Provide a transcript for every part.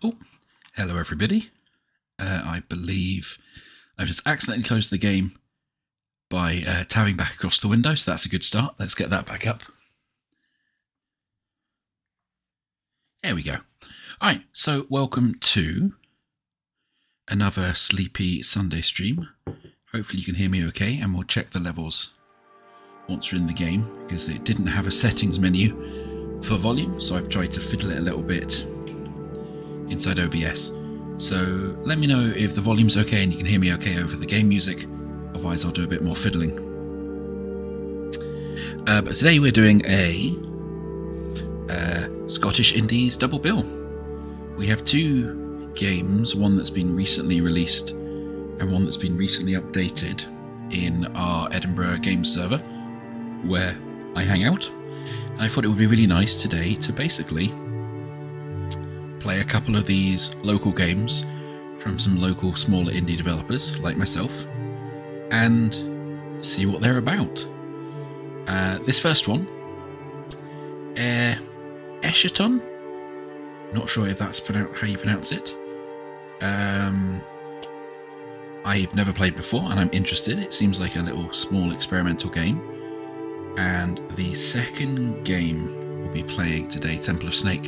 Oh, hello everybody. I believe I've just accidentally closed the game by tabbing back across the window, so that's a good start. Let's get that back up. There we go. Alright, so welcome to another sleepy Sunday stream. Hopefully you can hear me okay, and we'll check the levels once we're in the game, because it didn't have a settings menu for volume, so I've tried to fiddle it a little bit inside OBS. So let me know if the volume's okay and you can hear me okay over the game music, otherwise I'll do a bit more fiddling. But today we're doing a Scottish Indies double bill. We have two games, one that's been recently released and one that's been recently updated in our Edinburgh Games server, where I hang out. And I thought it would be really nice today to basically play a couple of these local games from some local smaller indie developers like myself and see what they're about. This first one, Eschaton, not sure if that's how you pronounce it. I've never played before and I'm interested. It seems like a little small experimental game. And the second game we'll be playing today, Temple of Snek,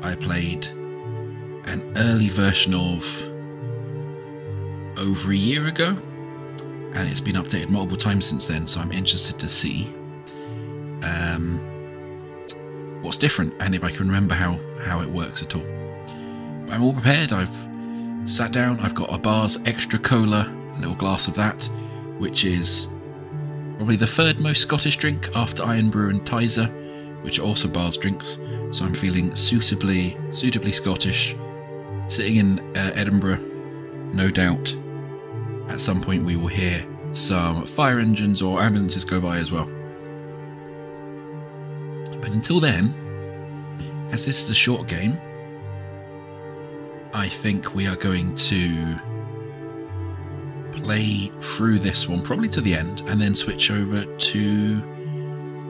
I played an early version of over a year ago, and it's been updated multiple times since then, so I'm interested to see what's different and if I can remember how it works at all. But I'm all prepared. I've sat down, I've got a bar's extra cola, a little glass of that, which is probably the third most Scottish drink after Iron Brew and Tizer, which are also bars drinks, so I'm feeling suitably Scottish. Sitting in Edinburgh, no doubt at some point we will hear some fire engines or ambulances go by as well. But until then, as this is a short game, I think we are going to play through this one probably to the end and then switch over to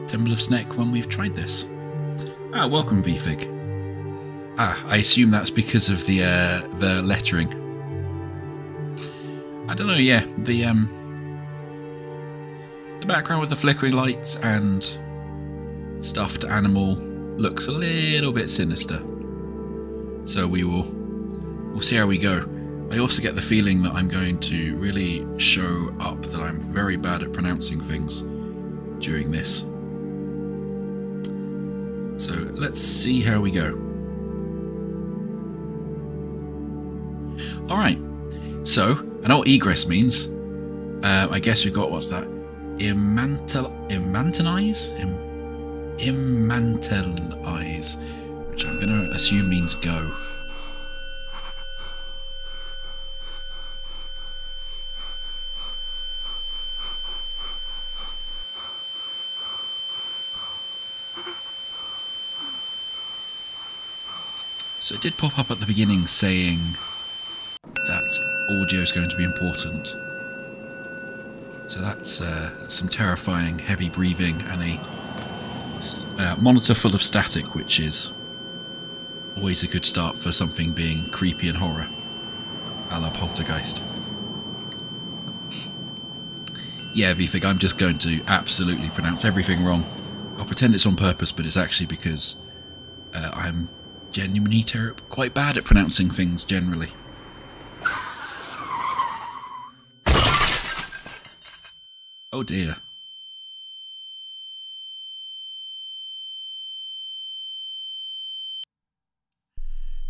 Temple of Snek when we've tried this. Ah, welcome VFig. Ah, I assume that's because of the lettering. I don't know, yeah, the background with the flickering lights and stuffed animal looks a little bit sinister. So we'll see how we go. I also get the feeling that I'm going to really show up that I'm very bad at pronouncing things during this. So let's see how we go. Alright, so I know what egress means. I guess we've got, what's that? Imantonize, which I'm going to assume means go. So it did pop up at the beginning saying that audio is going to be important. So that's some terrifying heavy breathing and a monitor full of static, which is always a good start for something being creepy and horror, a la Poltergeist. Yeah, VFig, I'm just going to absolutely pronounce everything wrong. I'll pretend it's on purpose, but it's actually because I'm genuinely quite bad at pronouncing things generally. Oh dear.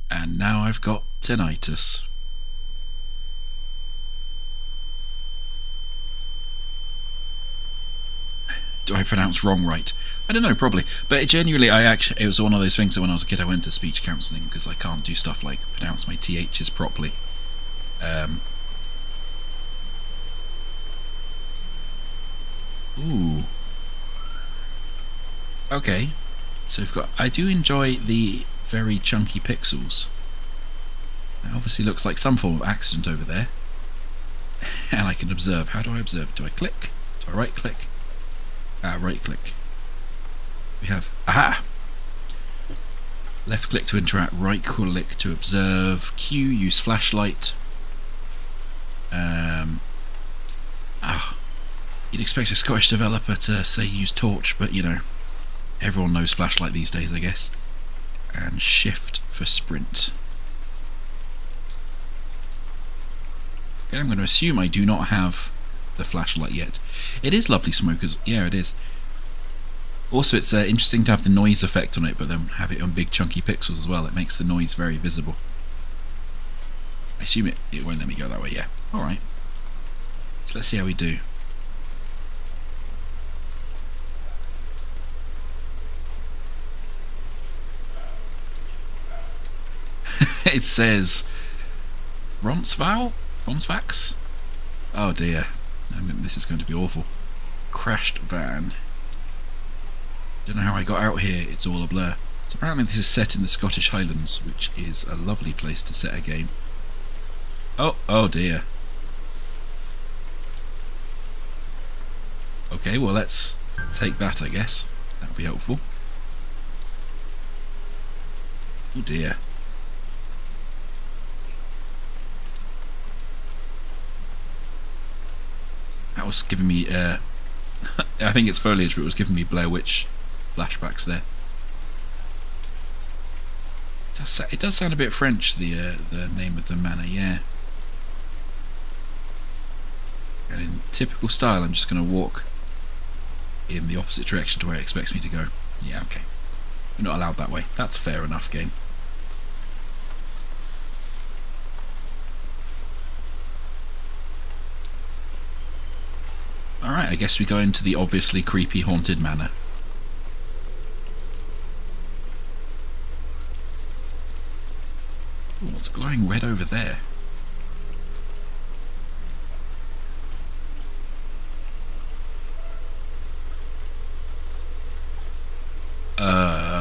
And now I've got tinnitus. Do I pronounce wrong right? I don't know, probably. But it was one of those things that when I was a kid I went to speech counselling because I can't do stuff like pronounce my THs properly. Ooh. Okay. So I do enjoy the very chunky pixels. It obviously looks like some form of accident over there. And I can observe. How do I observe? Do I click? Do I right click? Right click. We have, aha! Left click to interact, right click to observe, Q, use flashlight. You'd expect a Scottish developer to say use torch, but you know, everyone knows flashlight these days, I guess. And shift for sprint. Okay, I'm going to assume I do not have the flashlight yet. It is lovely smokers, yeah it is. Also it's interesting to have the noise effect on it, but then have it on big chunky pixels as well. It makes the noise very visible. I assume it won't let me go that way, yeah. Alright. So let's see how we do. It says Romsvax? Oh dear. This is going to be awful. Crashed van. Don't know how I got out here, it's all a blur. So apparently this is set in the Scottish Highlands, which is a lovely place to set a game. Oh dear. Okay, well let's take that, I guess. That would be helpful. Oh dear. That was giving me, I think it's foliage, but it was giving me Blair Witch flashbacks there. It does sound a bit French, the name of the manor, yeah. And in typical style, I'm just going to walk in the opposite direction to where it expects me to go. Yeah, okay. We're not allowed that way. That's fair enough, game. Alright, I guess we go into the obviously creepy haunted manor. Ooh, what's glowing red over there?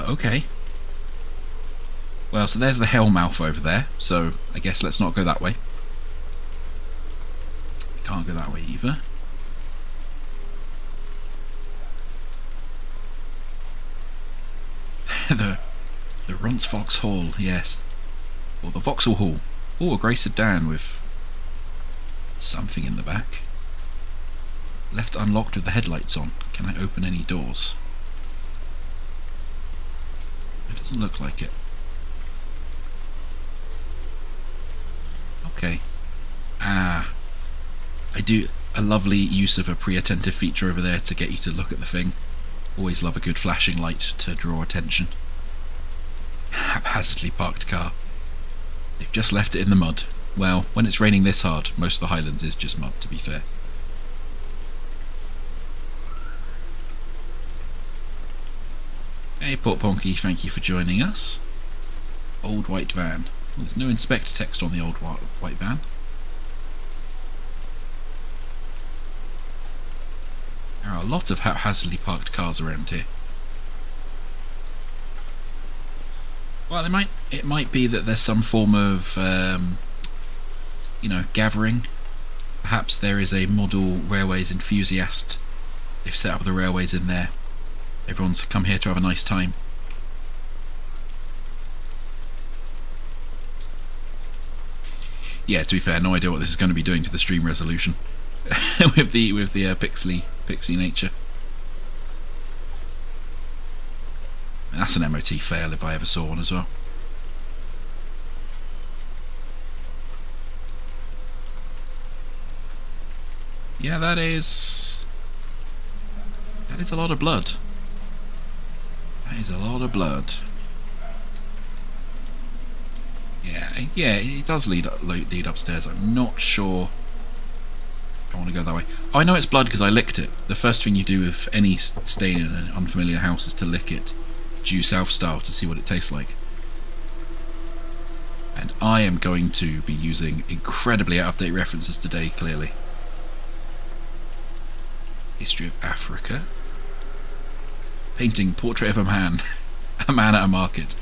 Okay. Well, so there's the Hellmouth over there, so I guess let's not go that way. Can't go that way either. the Runtsfox Hall, yes. Or the Vauxhall Hall. Oh, a Grey Sedan with something in the back. Left unlocked with the headlights on. Can I open any doors? It doesn't look like it. Okay. I do a lovely use of a pre-attentive feature over there to get you to look at the thing. Always love a good flashing light to draw attention. Haphazardly parked car. They've just left it in the mud. Well, when it's raining this hard, most of the Highlands is just mud, to be fair. Hey Port Ponky, thank you for joining us. Old white van. Well, there's no inspect text on the old white van. There are a lot of haphazardly parked cars around here. Well, it might be that there's some form of, you know, gathering. Perhaps there is a model railways enthusiast. They've set up the railways in there. Everyone's come here to have a nice time. Yeah, to be fair, no idea what this is going to be doing to the stream resolution with the pixely nature. And that's an MOT fail if I ever saw one as well. Yeah, that is a lot of blood. That is a lot of blood. Yeah, it does lead upstairs. I'm not sure I want to go that way. Oh, I know it's blood because I licked it. The first thing you do with any stain in an unfamiliar house is to lick it, due south style, to see what it tastes like. And I am going to be using incredibly out-of-date references today, clearly. History of Africa. Painting Portrait of a Man. A man at a market.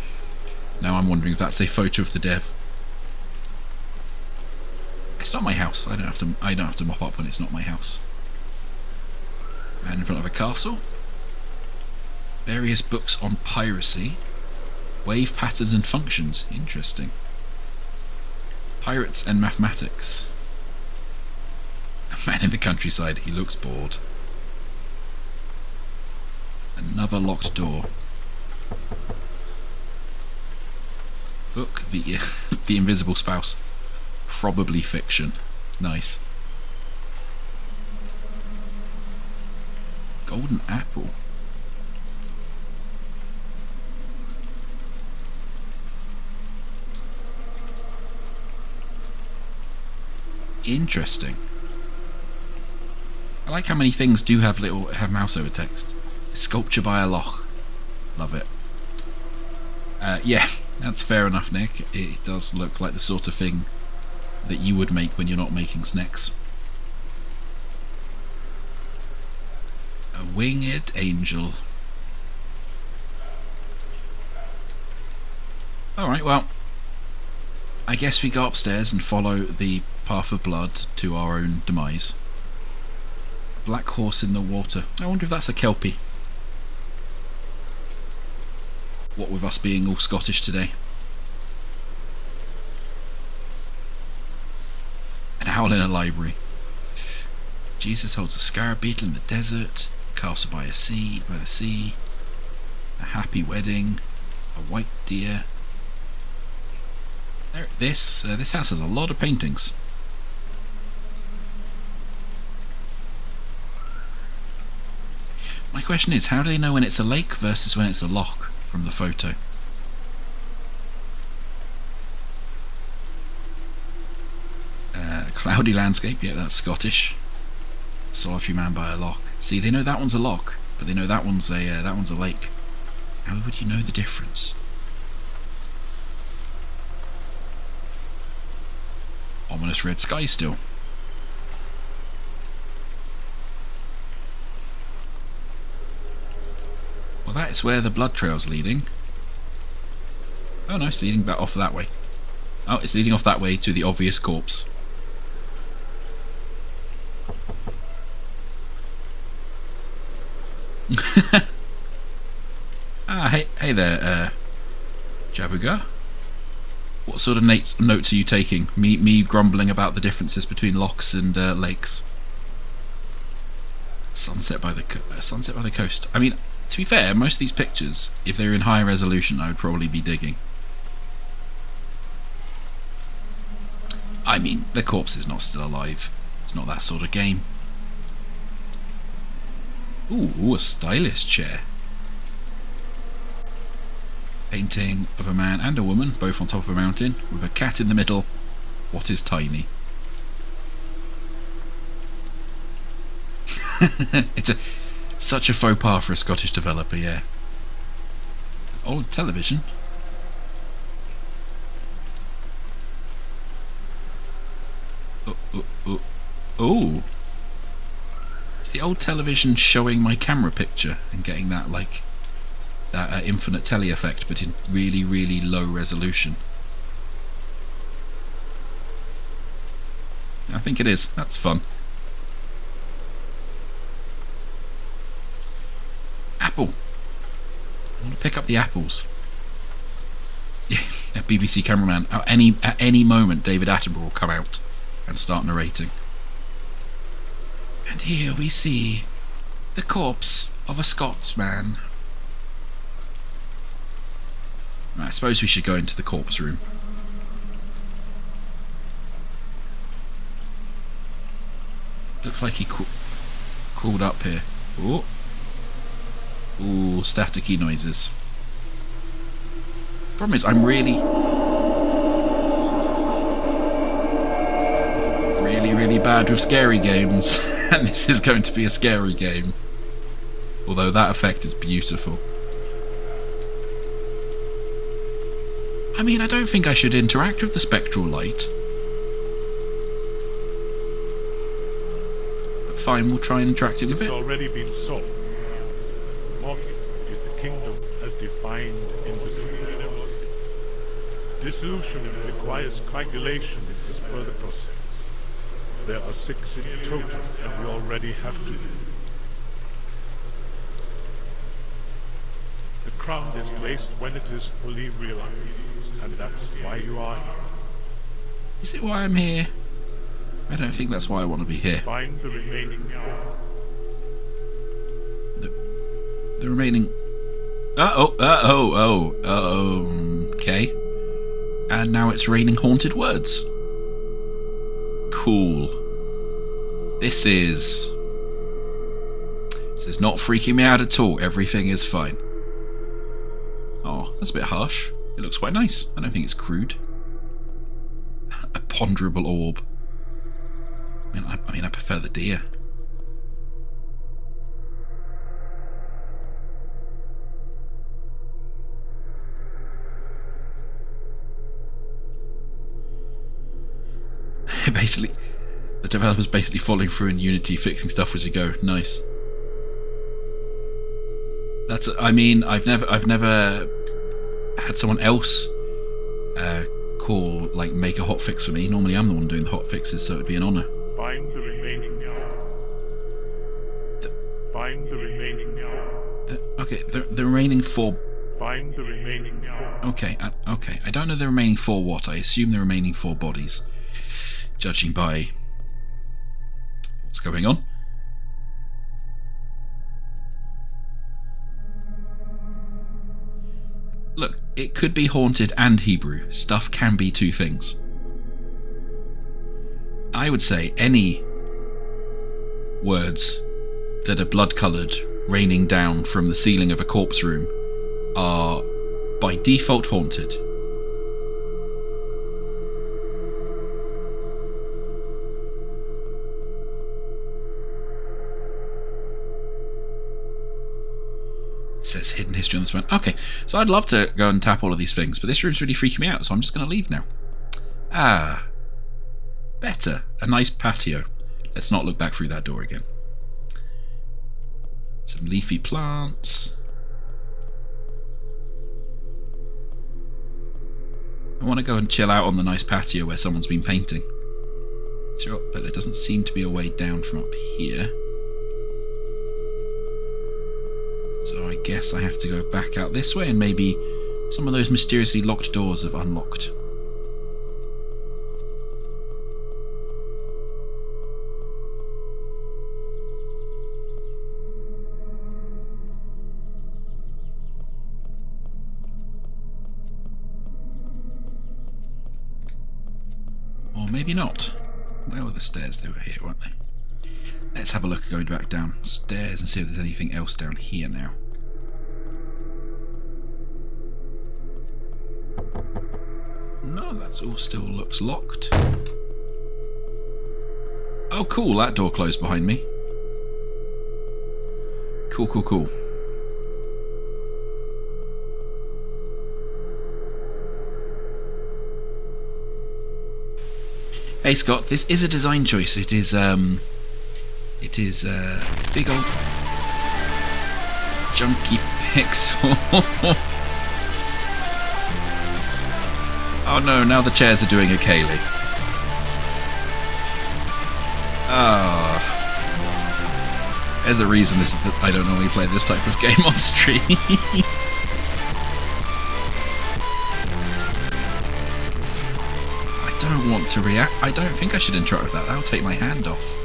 Now I'm wondering if that's a photo of the dev. It's not my house. I don't have to mop up when it's not my house. Man in front of a castle. Various books on piracy. Wave patterns and functions. Interesting. Pirates and mathematics. A man in the countryside. He looks bored. Another locked door. Book, the the Invisible Spouse. Probably fiction. Nice. Golden apple. Interesting. I like how many things do have mouse over text. Sculpture by a loch. Love it. Yeah, that's fair enough, Nick. It does look like the sort of thing that you would make when you're not making Sneks. A winged angel. Alright, well, I guess we go upstairs and follow the path of blood to our own demise. Black horse in the water. I wonder if that's a kelpie. What with us being all Scottish today. An owl in a library. Jesus holds a scarab beetle in the desert. Castle by the sea. A happy wedding. A white deer. This house has a lot of paintings. My question is, how do they know when it's a lake versus when it's a loch from the photo? Cloudy landscape, yeah, that's Scottish. Solitary man by a loch. See, they know that one's a loch, but they know that one's a lake. How would you know the difference? Ominous red sky still. Well, that is where the blood trail's leading. Oh no, it's leading back off that way. Oh, it's leading off that way to the obvious corpse. Hey there, Jabuga. What sort of notes are you taking? Me grumbling about the differences between lochs and lakes. Sunset by the coast. I mean, to be fair, most of these pictures, if they're in high resolution, I would probably be digging. I mean, the corpse is not still alive. It's not that sort of game. Ooh, a stylish chair. Painting of a man and a woman, both on top of a mountain, with a cat in the middle. What is tiny? It's such a faux pas for a Scottish developer, yeah. Old television. Oh. It's the old television showing my camera picture and getting that, like, that infinite telly effect, but in really, really low resolution. I think it is. That's fun. Apple. I want to pick up the apples. Yeah, a BBC cameraman. At any moment, David Attenborough will come out and start narrating. And here we see the corpse of a Scotsman. Right, I suppose we should go into the corpse room. Looks like he crawled up here. Ooh. Ooh, staticky noises. Problem is, I'm really bad with scary games, and this is going to be a scary game. Although that effect is beautiful. I mean, I don't think I should interact with the spectral light. But fine, we'll try and interact with it. It's already been solved. Morpheus is the kingdom as defined in the tree. Dissolution requires coagulation as per the process. There are 6 in total, and we already have 2. The crown is placed when it is fully realized, and that's why you are here. Is it why I'm here? I don't think that's why I want to be here. Find the remaining four. The remaining... okay. And now it's raining haunted words. Cool. This is not freaking me out at all. Everything is fine. Oh, that's a bit harsh. It looks quite nice. I don't think it's crude. A ponderable orb. I mean, I prefer the deer. Basically, the developer's basically following through in Unity, fixing stuff as you go. Nice. That's. I mean, I've never had someone else make a hotfix for me. Normally, I'm the one doing the hotfixes, so it'd be an honour. Find the remaining four. Find the remaining four. Okay, the remaining four. Find the remaining four. Okay, okay. I don't know the remaining four what. I assume the remaining four bodies. Judging by what's going on. Look, it could be haunted and Hebrew. Stuff can be two things. I would say any words that are blood-coloured raining down from the ceiling of a corpse room are by default haunted. It says hidden history on this one. Okay, so I'd love to go and tap all of these things, but this room's really freaking me out, so I'm just going to leave now. Ah, better. A nice patio. Let's not look back through that door again. Some leafy plants. I want to go and chill out on the nice patio where someone's been painting. Sure, but there doesn't seem to be a way down from up here. So I guess I have to go back out this way, and maybe some of those mysteriously locked doors have unlocked. Or maybe not. Where were the stairs? They were here, weren't they? Let's have a look going back downstairs and see if there's anything else down here now. No, that's all still looks locked. Oh cool, that door closed behind me. Cool, cool, cool. Hey Scott, this is a design choice. It is big old junky pixels. Oh no, now the chairs are doing a Kaylee. Ah, there's a reason this is that I don't normally play this type of game on stream. I don't want to react. I don't think I should interact with that. That'll take my hand off.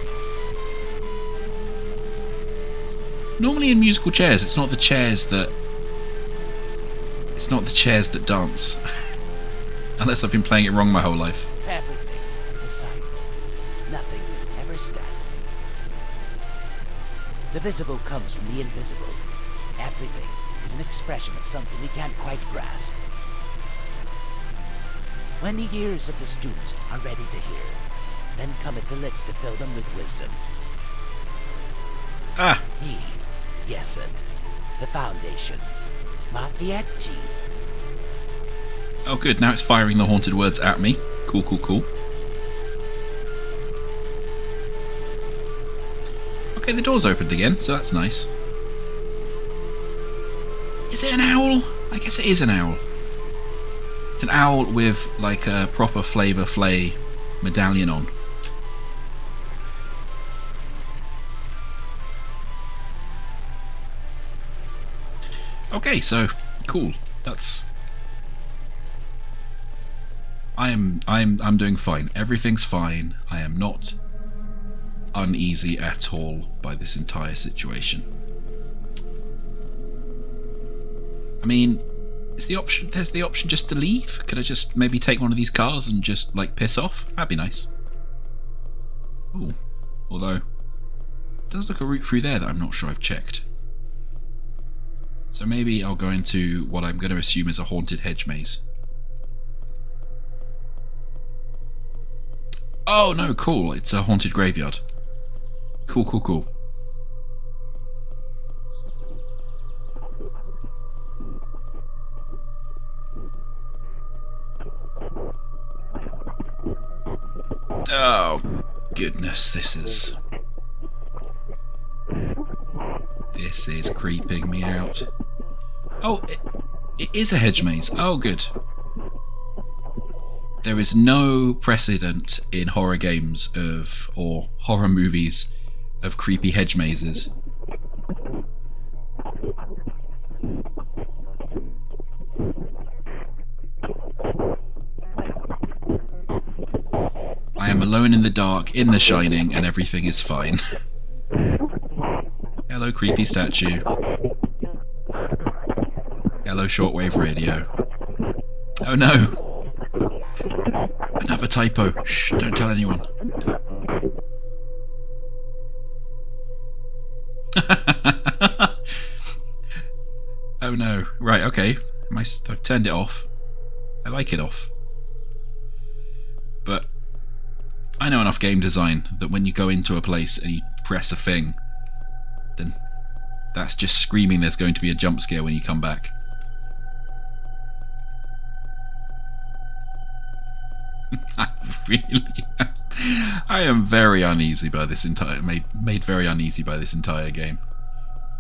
Normally in musical chairs, it's not the chairs that dance. Unless I've been playing it wrong my whole life. Everything is a cycle. Nothing is ever static. The visible comes from the invisible. Everything is an expression of something we can't quite grasp. When the ears of the student are ready to hear, then cometh the lips to fill them with wisdom. Ah! He, yes, and the foundation, Mapieti. Oh good, now it's firing the haunted words at me. Cool, cool, cool. Okay, the door's opened again, so that's nice. Is it an owl? I guess it is an owl. It's an owl with like a proper Flavor Flay medallion on. Okay, so Cool. I'm doing fine. Everything's fine. I am not uneasy at all by this entire situation. I mean, there's the option just to leave. Could I just maybe take one of these cars and just like piss off? That'd be nice. Ooh. Although, it does look a route through there that I'm not sure I've checked. So maybe I'll go into what I'm going to assume is a haunted hedge maze. Oh no, cool. It's a haunted graveyard. Cool, cool, cool. Oh, goodness, this is creeping me out. Oh, it is a hedge maze. Oh, good. There is no precedent in horror games or horror movies of creepy hedge mazes. I am alone in the dark, in The Shining, and everything is fine. Hello, creepy statue. Hello, shortwave radio. Oh no! Another typo. Shh, don't tell anyone. Oh no. Right, okay. I've turned it off. I like it off. But I know enough game design that when you go into a place and you press a thing, then that's just screaming there's going to be a jump scare when you come back. I am very uneasy by this entire made very uneasy by this entire game,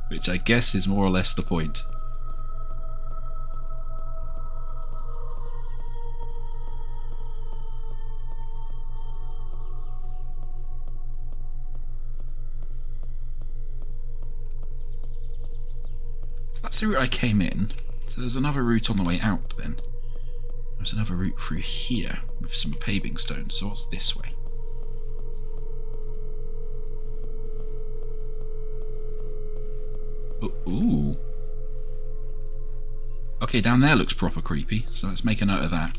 which I guess is more or less the point. So that's the route I came in. So there's another route on the way out then. There's another route through here with some paving stones, so what's this way? Ooh. Okay, down there looks proper creepy, so let's make a note of that.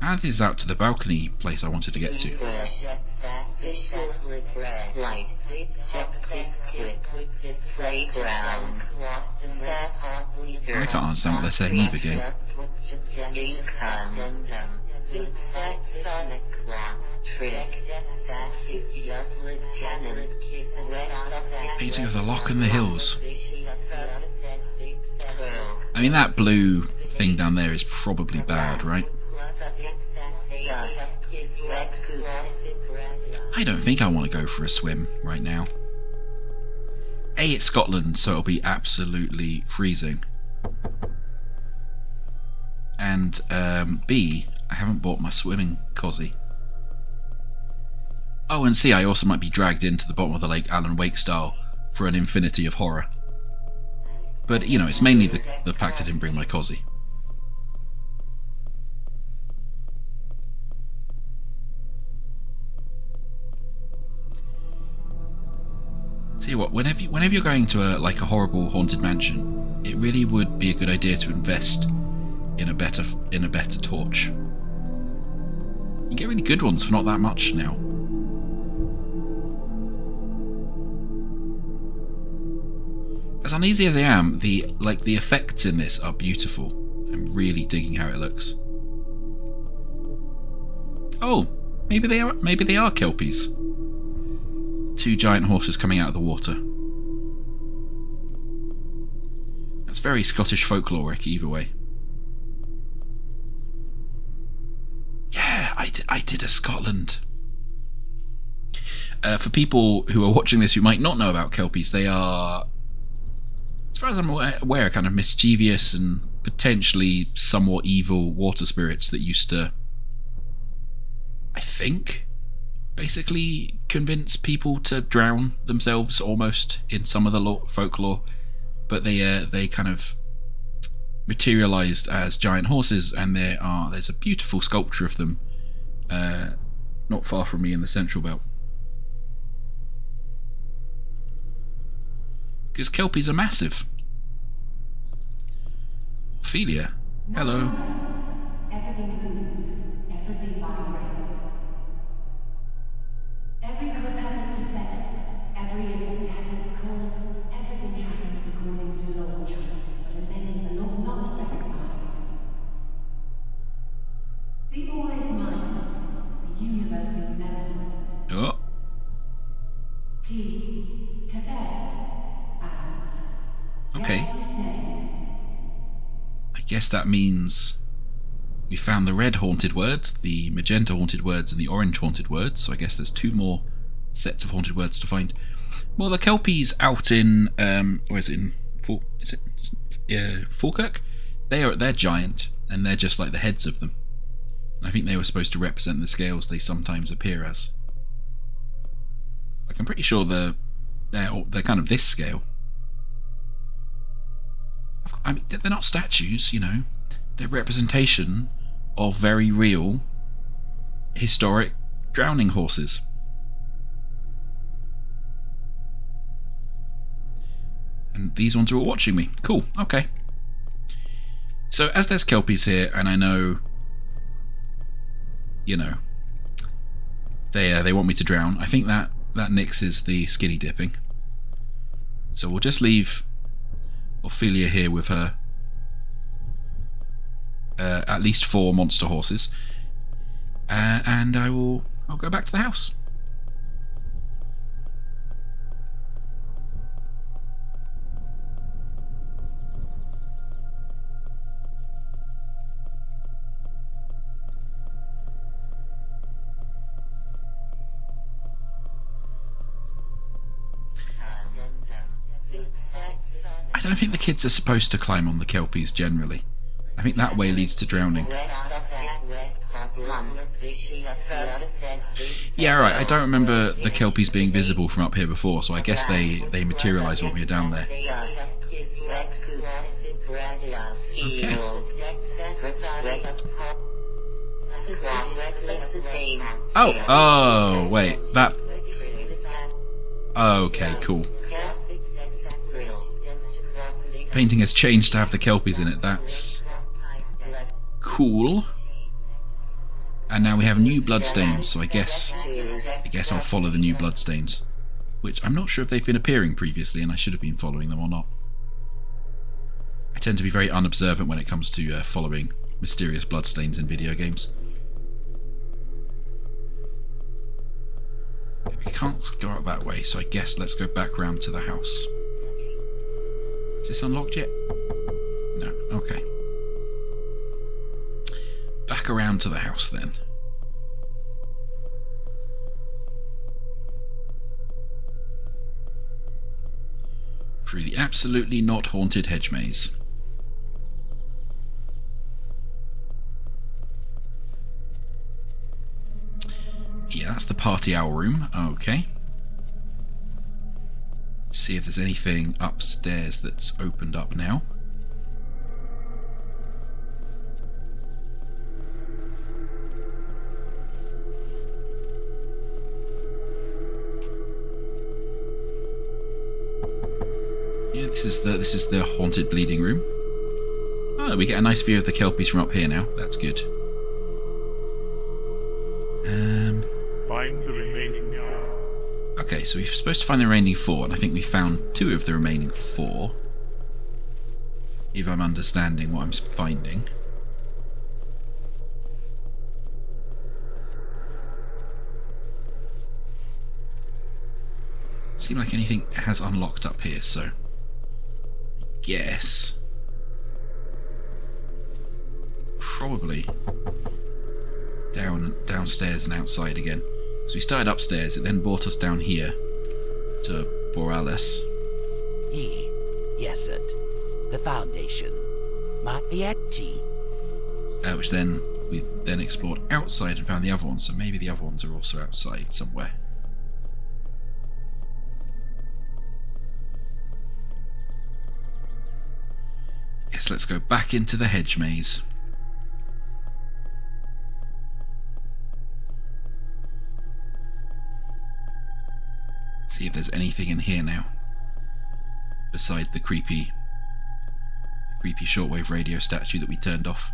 And this is out to the balcony place I wanted to get to. I can't understand what they're saying either, game. Painting of the Loch and the Hills. I mean, that blue thing down there is probably bad, right? I don't think I want to go for a swim right now. A, it's Scotland, so it'll be absolutely freezing. And B, I haven't bought my swimming cosy. Oh, and C, I also might be dragged into the bottom of the lake Alan Wake style for an infinity of horror. But, you know, it's mainly the fact I didn't bring my cosy. Tell you what, whenever you're going to a horrible haunted mansion, it really would be a good idea to invest in a better torch. You get really good ones for not that much now. As uneasy as I am, the effects in this are beautiful. I'm really digging how it looks. Oh, maybe they are kelpies. Two giant horses coming out of the water. That's very Scottish folkloric either way. Yeah, I did a Scotland. For people who are watching this who might not know about kelpies, they are, as far as I'm aware, kind of mischievous and potentially somewhat evil water spirits that used to, I think, basically convince people to drown themselves almost in some of the folklore. but they kind of materialized as giant horses, and there's a beautiful sculpture of them not far from me in the Central Belt. Because kelpies are massive. Ophelia, hello. Everything moves, everything vibrates. Every cause has its effect, every event has its cause, everything happens according to law choices, but in many the law not recognized. The all is mind, the universe is melody. Oh. T, Tefé, balance. Okay. I guess that means we found the red haunted words, the magenta haunted words, and the orange haunted words. So I guess there's 2 more sets of haunted words to find. Well, the kelpies out in where is it? Falkirk? They're giant, and they're just like the heads of them. And I think they were supposed to represent the scales they sometimes appear as. Like, I'm pretty sure they're kind of this scale. I mean, they're not statues, you know. They're representation of very real, historic drowning horses. And these ones are all watching me. Cool, okay. So, as there's kelpies here, and I know, you know, they want me to drown, I think that nixes the skinny dipping. So we'll just leave Ophelia here with her at least 4 monster horses, and I'll go back to the house. I don't think the kids are supposed to climb on the kelpies generally. I think that way leads to drowning. Yeah, right. I don't remember the kelpies being visible from up here before, so I guess they materialise when we're down there. Okay. Oh, wait. That... Okay, cool. Painting has changed to have the kelpies in it. That's cool. And now we have new bloodstains, so I guess I'll follow the new bloodstains, which I'm not sure if they've been appearing previously, and I should have been following them or not. I tend to be very unobservant when it comes to following mysterious bloodstains in video games. We can't go out that way, so I guess let's go back round to the house. Is this unlocked yet? No. Okay. Back around to the house then. Through the absolutely not haunted hedge maze. Yeah, that's the party owl room. Okay. See if there's anything upstairs that's opened up now. Yeah, this is the haunted bleeding room. Oh, we get a nice view of the kelpies from up here now. That's good. Find the remaining 4. Okay, so we're supposed to find the remaining 4, and I think we found 2 of the remaining 4. If I'm understanding what I'm finding. Seems like anything has unlocked up here, so I guess probably downstairs and outside again. So we started upstairs, it then brought us down here to Borealis. Yes, it. The Foundation. Mariette. Which then we then explored outside and found the other ones, so maybe the other ones are also outside somewhere. guess let's go back into the hedge maze. See if there's anything in here now. Beside the creepy shortwave radio statue that we turned off.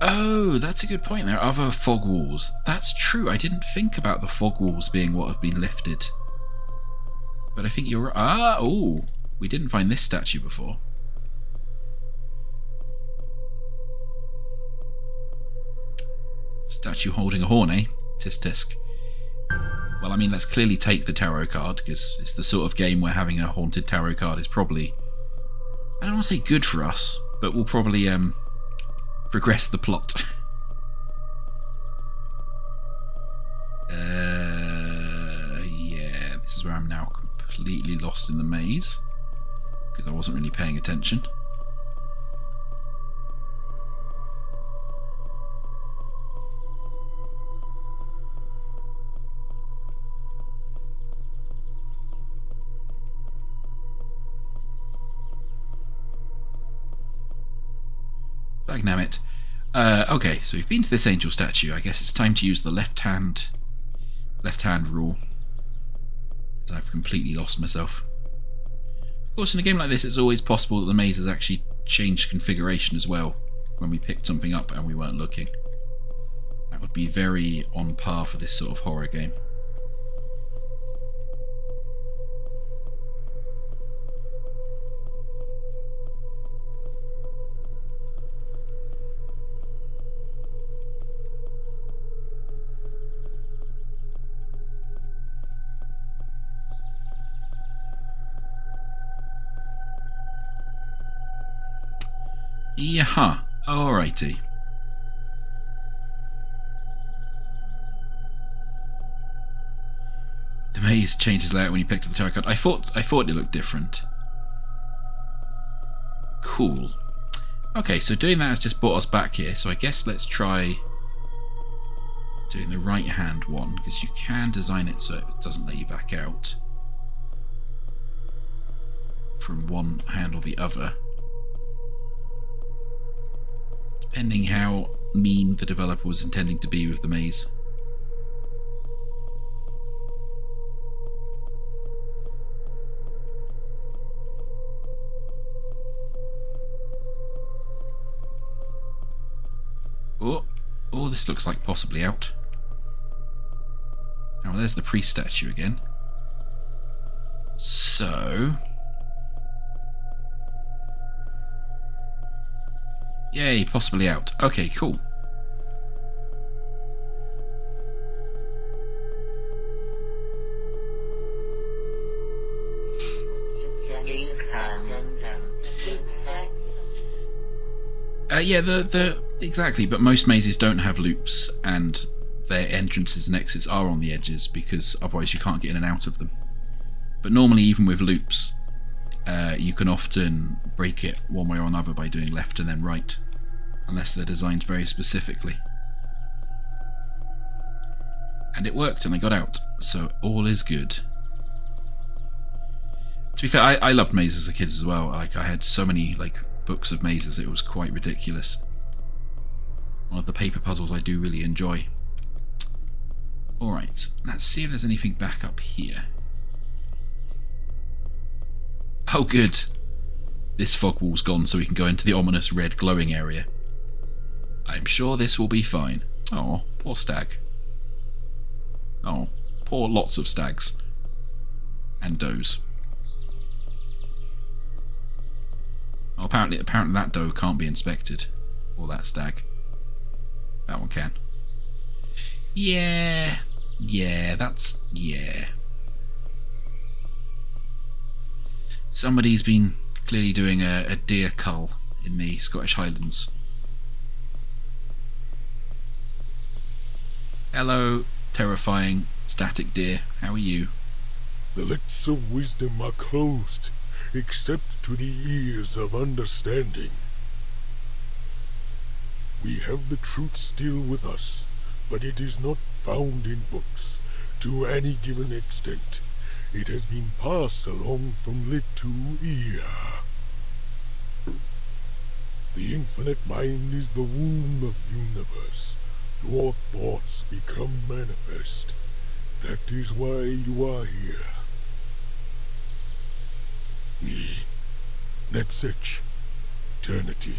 Oh, that's a good point. There are other fog walls. That's true. I didn't think about the fog walls being what have been lifted. But I think you're right. Ah, oh, we didn't find this statue before. Statue holding a horn, eh? Tisk tisk. Well, I mean, let's clearly take the tarot card, because it's the sort of game where having a haunted tarot card is probably, I don't want to say good for us, but will probably progress the plot. Yeah, this is where I'm now completely lost in the maze, because I wasn't really paying attention. Dagnammit. Okay, so we've been to this angel statue. I guess it's time to use the left hand rule, because I've completely lost myself. Of course, in a game like this, it's always possible that the maze has actually changed configuration as well when we picked something up and we weren't looking. That would be very on par for this sort of horror game. Yaha, alrighty. The maze changes layout when you picked up the tarot card. I thought it looked different. Cool. Okay, so doing that has just brought us back here, so I guess let's try doing the right hand one, because you can design it so it doesn't let you back out from one hand or the other, depending how mean the developer was intending to be with the maze. Oh, this looks like possibly out. Now, there's the priest statue again. So... yay, possibly out. Okay, cool. Yeah, exactly, but most mazes don't have loops, and their entrances and exits are on the edges, because otherwise you can't get in and out of them. But normally, even with loops, you can often break it one way or another by doing left and then right, unless they're designed very specifically. And it worked, and I got out, so all is good. To be fair, I loved mazes as a kid as well. Like, I had so many books of mazes, it was quite ridiculous. One of the paper puzzles I do really enjoy. Alright, let's see if there's anything back up here. Oh good, this fog wall's gone, so we can go into the ominous red glowing area. I'm sure this will be fine. Oh, poor stag. Oh, poor lots of stags. And does. Oh, apparently that doe can't be inspected. Or that stag. That one can. Yeah, that's... yeah. Somebody's been clearly doing a deer cull in the Scottish Highlands. Hello, terrifying static deer. How are you? The lips of wisdom are closed, except to the ears of understanding. We have the truth still with us, but it is not found in books to any given extent. It has been passed along from lid to ear. The infinite mind is the womb of universe. Your thoughts become manifest. That is why you are here. Netsech, eternity,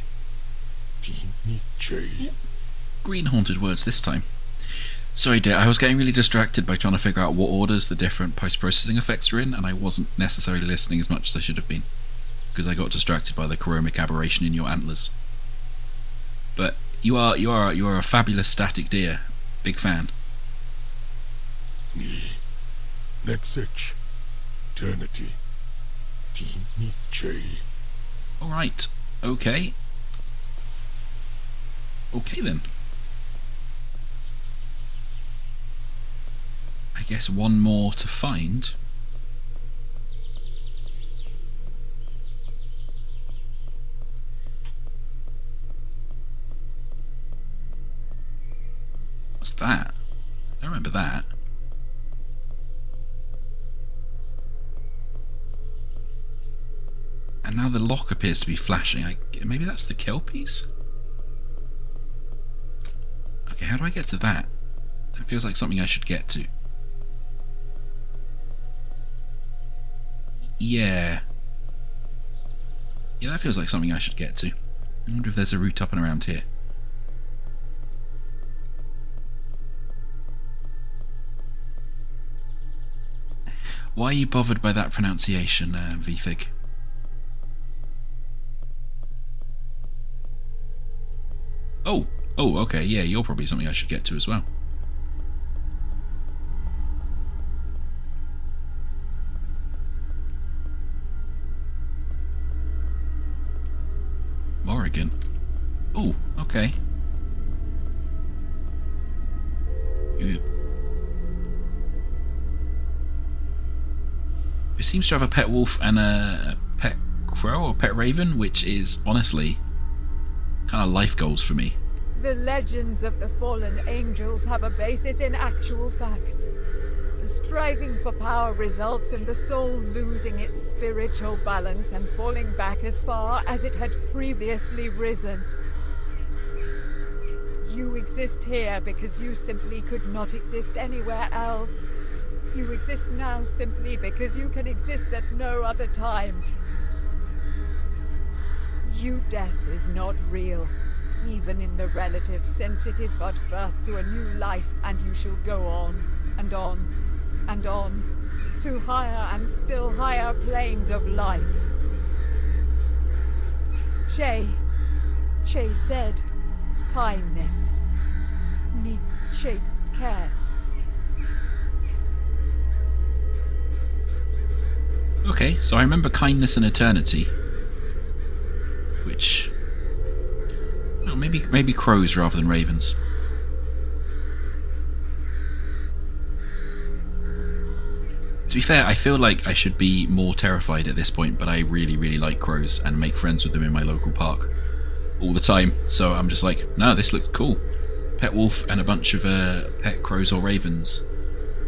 Nietzsche. Green haunted words this time. Sorry dear, I was getting really distracted by trying to figure out what orders the different post-processing effects were in, and I wasn't necessarily listening as much as I should have been, because I got distracted by the chromic aberration in your antlers. But you are a fabulous static deer. Big fan. Netsech, eternity, Nietzsche. Alright, okay. Okay then. I guess one more to find. What's that? I don't remember that. And now the lock appears to be flashing. Maybe that's the Kelpies? Okay, how do I get to that? That feels like something I should get to. Yeah. Yeah, that feels like something I should get to. I wonder if there's a route up and around here. Why are you bothered by that pronunciation, Vfig? Oh, okay, yeah, you're probably something I should get to as well. Morrigan. Oh, okay. It seems to have a pet wolf and a pet crow or pet raven, which is honestly kind of life goals for me. The legends of the fallen angels have a basis in actual facts. The striving for power results in the soul losing its spiritual balance and falling back as far as it had previously risen. You exist here because you simply could not exist anywhere else. You exist now simply because you can exist at no other time. Death is not real, even in the relative sense. It is but birth to a new life, and you shall go on, and on, and on, to higher and still higher planes of life. Che said, kindness. Nietzsche care. Okay, so I remember kindness and eternity. Which, well, maybe crows rather than ravens. To be fair, I feel like I should be more terrified at this point, but I really, really like crows and make friends with them in my local park all the time. So I'm just like, no, this looks cool. Pet wolf and a bunch of pet crows or ravens.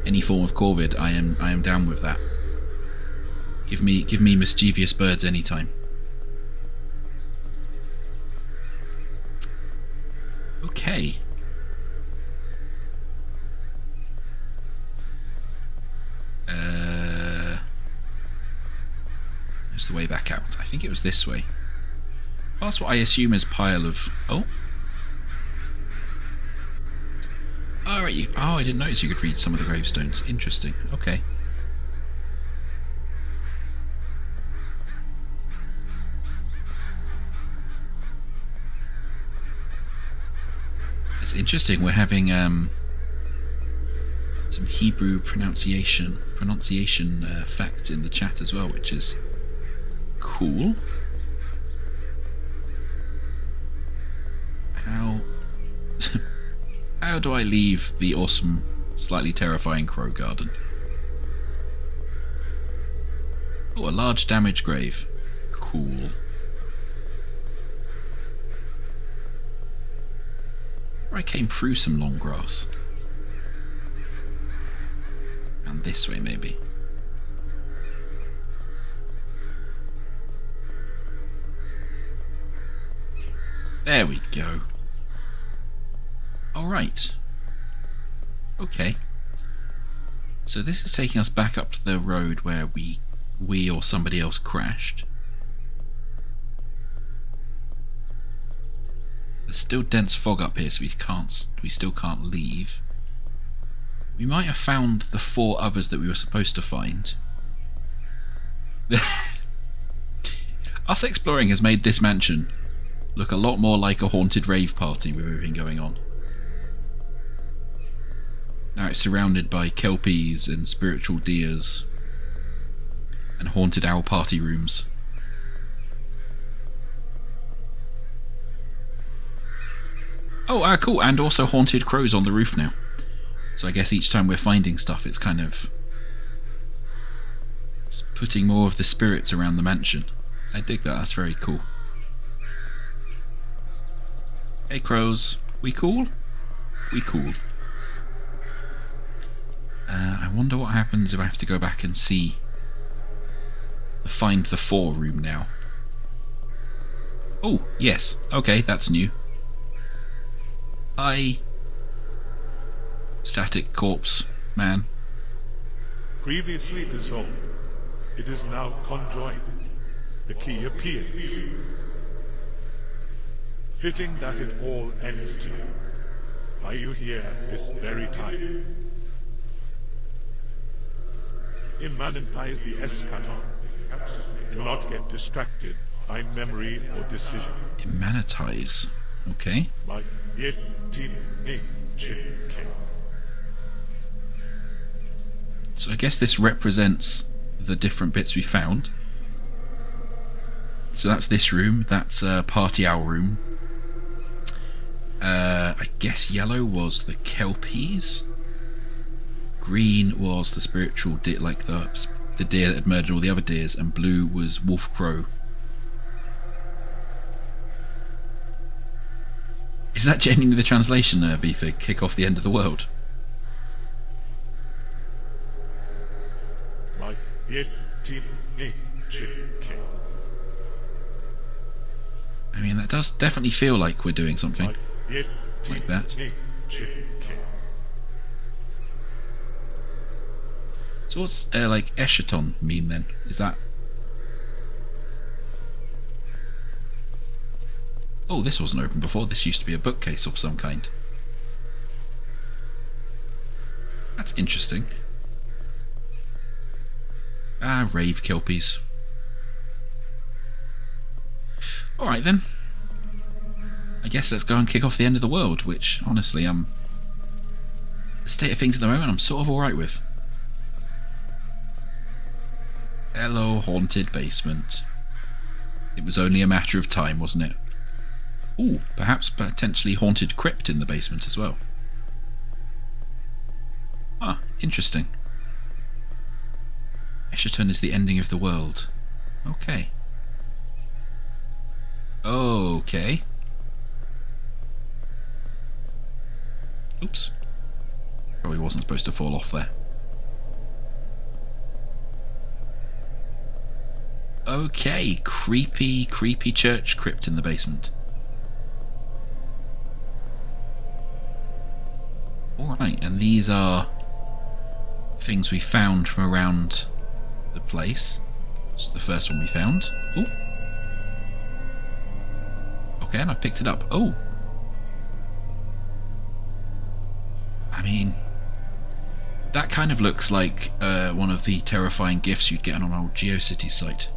Any form of corvid, I am down with that. Give me mischievous birds anytime. Okay. There's the way back out. I think it was this way. Past what I assume is pile of... Oh? Alright, oh, I didn't notice you could read some of the gravestones. Interesting. Okay. It's interesting, we're having some Hebrew pronunciation facts in the chat as well, which is cool. How do I leave the awesome, slightly terrifying Crow Garden? Oh, a large damaged grave. Cool. I came through some long grass. And this way, maybe. There we go. Alright. Okay. So this is taking us back up to the road where we or somebody else crashed. There's still dense fog up here, so we still can't leave. We might have found the 4 others that we were supposed to find. Us exploring has made this mansion look a lot more like a haunted rave party with everything going on. Now it's surrounded by kelpies and spiritual deers and haunted owl party rooms. Oh, cool, and also haunted crows on the roof now. So I guess each time we're finding stuff, it's kind of... it's putting more of the spirits around the mansion. I dig that, that's very cool. Hey crows, we cool? We cool. I wonder what happens if I have to go back and see... find the 4 room now. Oh, yes, okay, that's new. Hi. Static corpse, man. Previously dissolved, it is now conjoined. The key appears. Fitting that it all ends to you. Are you here this very time? Immanentize the Eschaton. Do not get distracted by memory or decision. Immanentize. Okay. So I guess this represents the different bits we found. So that's this room. That's Party Owl room. I guess yellow was the kelpies. Green was the spiritual deer, like the deer that had murdered all the other deers, and blue was Wolf Crow. Is that genuinely the translation, V, for kick off the end of the world? I mean, that does definitely feel like we're doing something like that. So what's like Eschaton mean then? Is that... oh, this wasn't open before. This used to be a bookcase of some kind. That's interesting. Ah, rave kelpies. Alright then. I guess let's go and kick off the end of the world, which, honestly, the state of things at the moment I'm sort of alright with. Hello, haunted basement. It was only a matter of time, wasn't it? Ooh, perhaps potentially haunted crypt in the basement as well. Ah, interesting. Eschaton is the ending of the world. Okay. Okay. Oops. Probably wasn't supposed to fall off there. Okay, creepy church crypt in the basement. Alright, and these are things we found from around the place. This is the first one we found. Ooh. Okay, and I've picked it up. Oh! I mean, that kind of looks like one of the terrifying gifts you'd get on an old GeoCities site.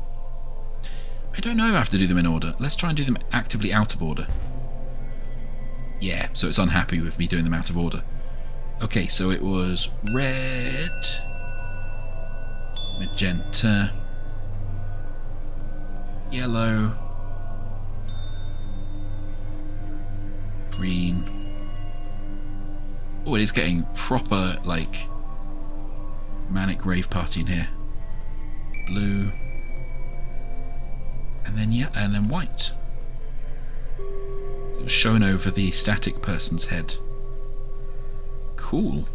I don't know if I have to do them in order. Let's try and do them actively out of order. Yeah, so it's unhappy with me doing them out of order. Okay, so it was red, magenta, yellow, green. Oh, it is getting proper, like, manic rave party in here. Blue. And then, yeah, and then white. So shown over the static person's head. Cool.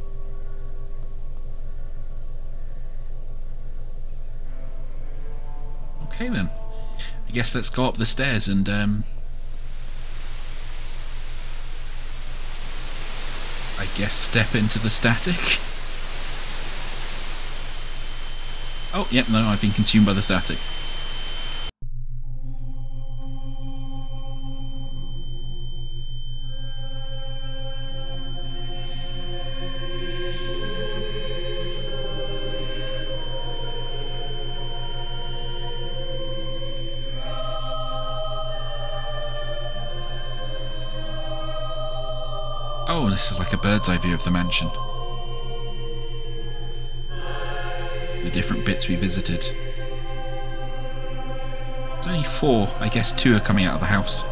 Okay then. I guess let's go up the stairs and I guess step into the static. Oh, yep, no, I've been consumed by the static. Oh, this is like a bird's eye view of the mansion. The different bits we visited. There's only 4, I guess 2 are coming out of the house.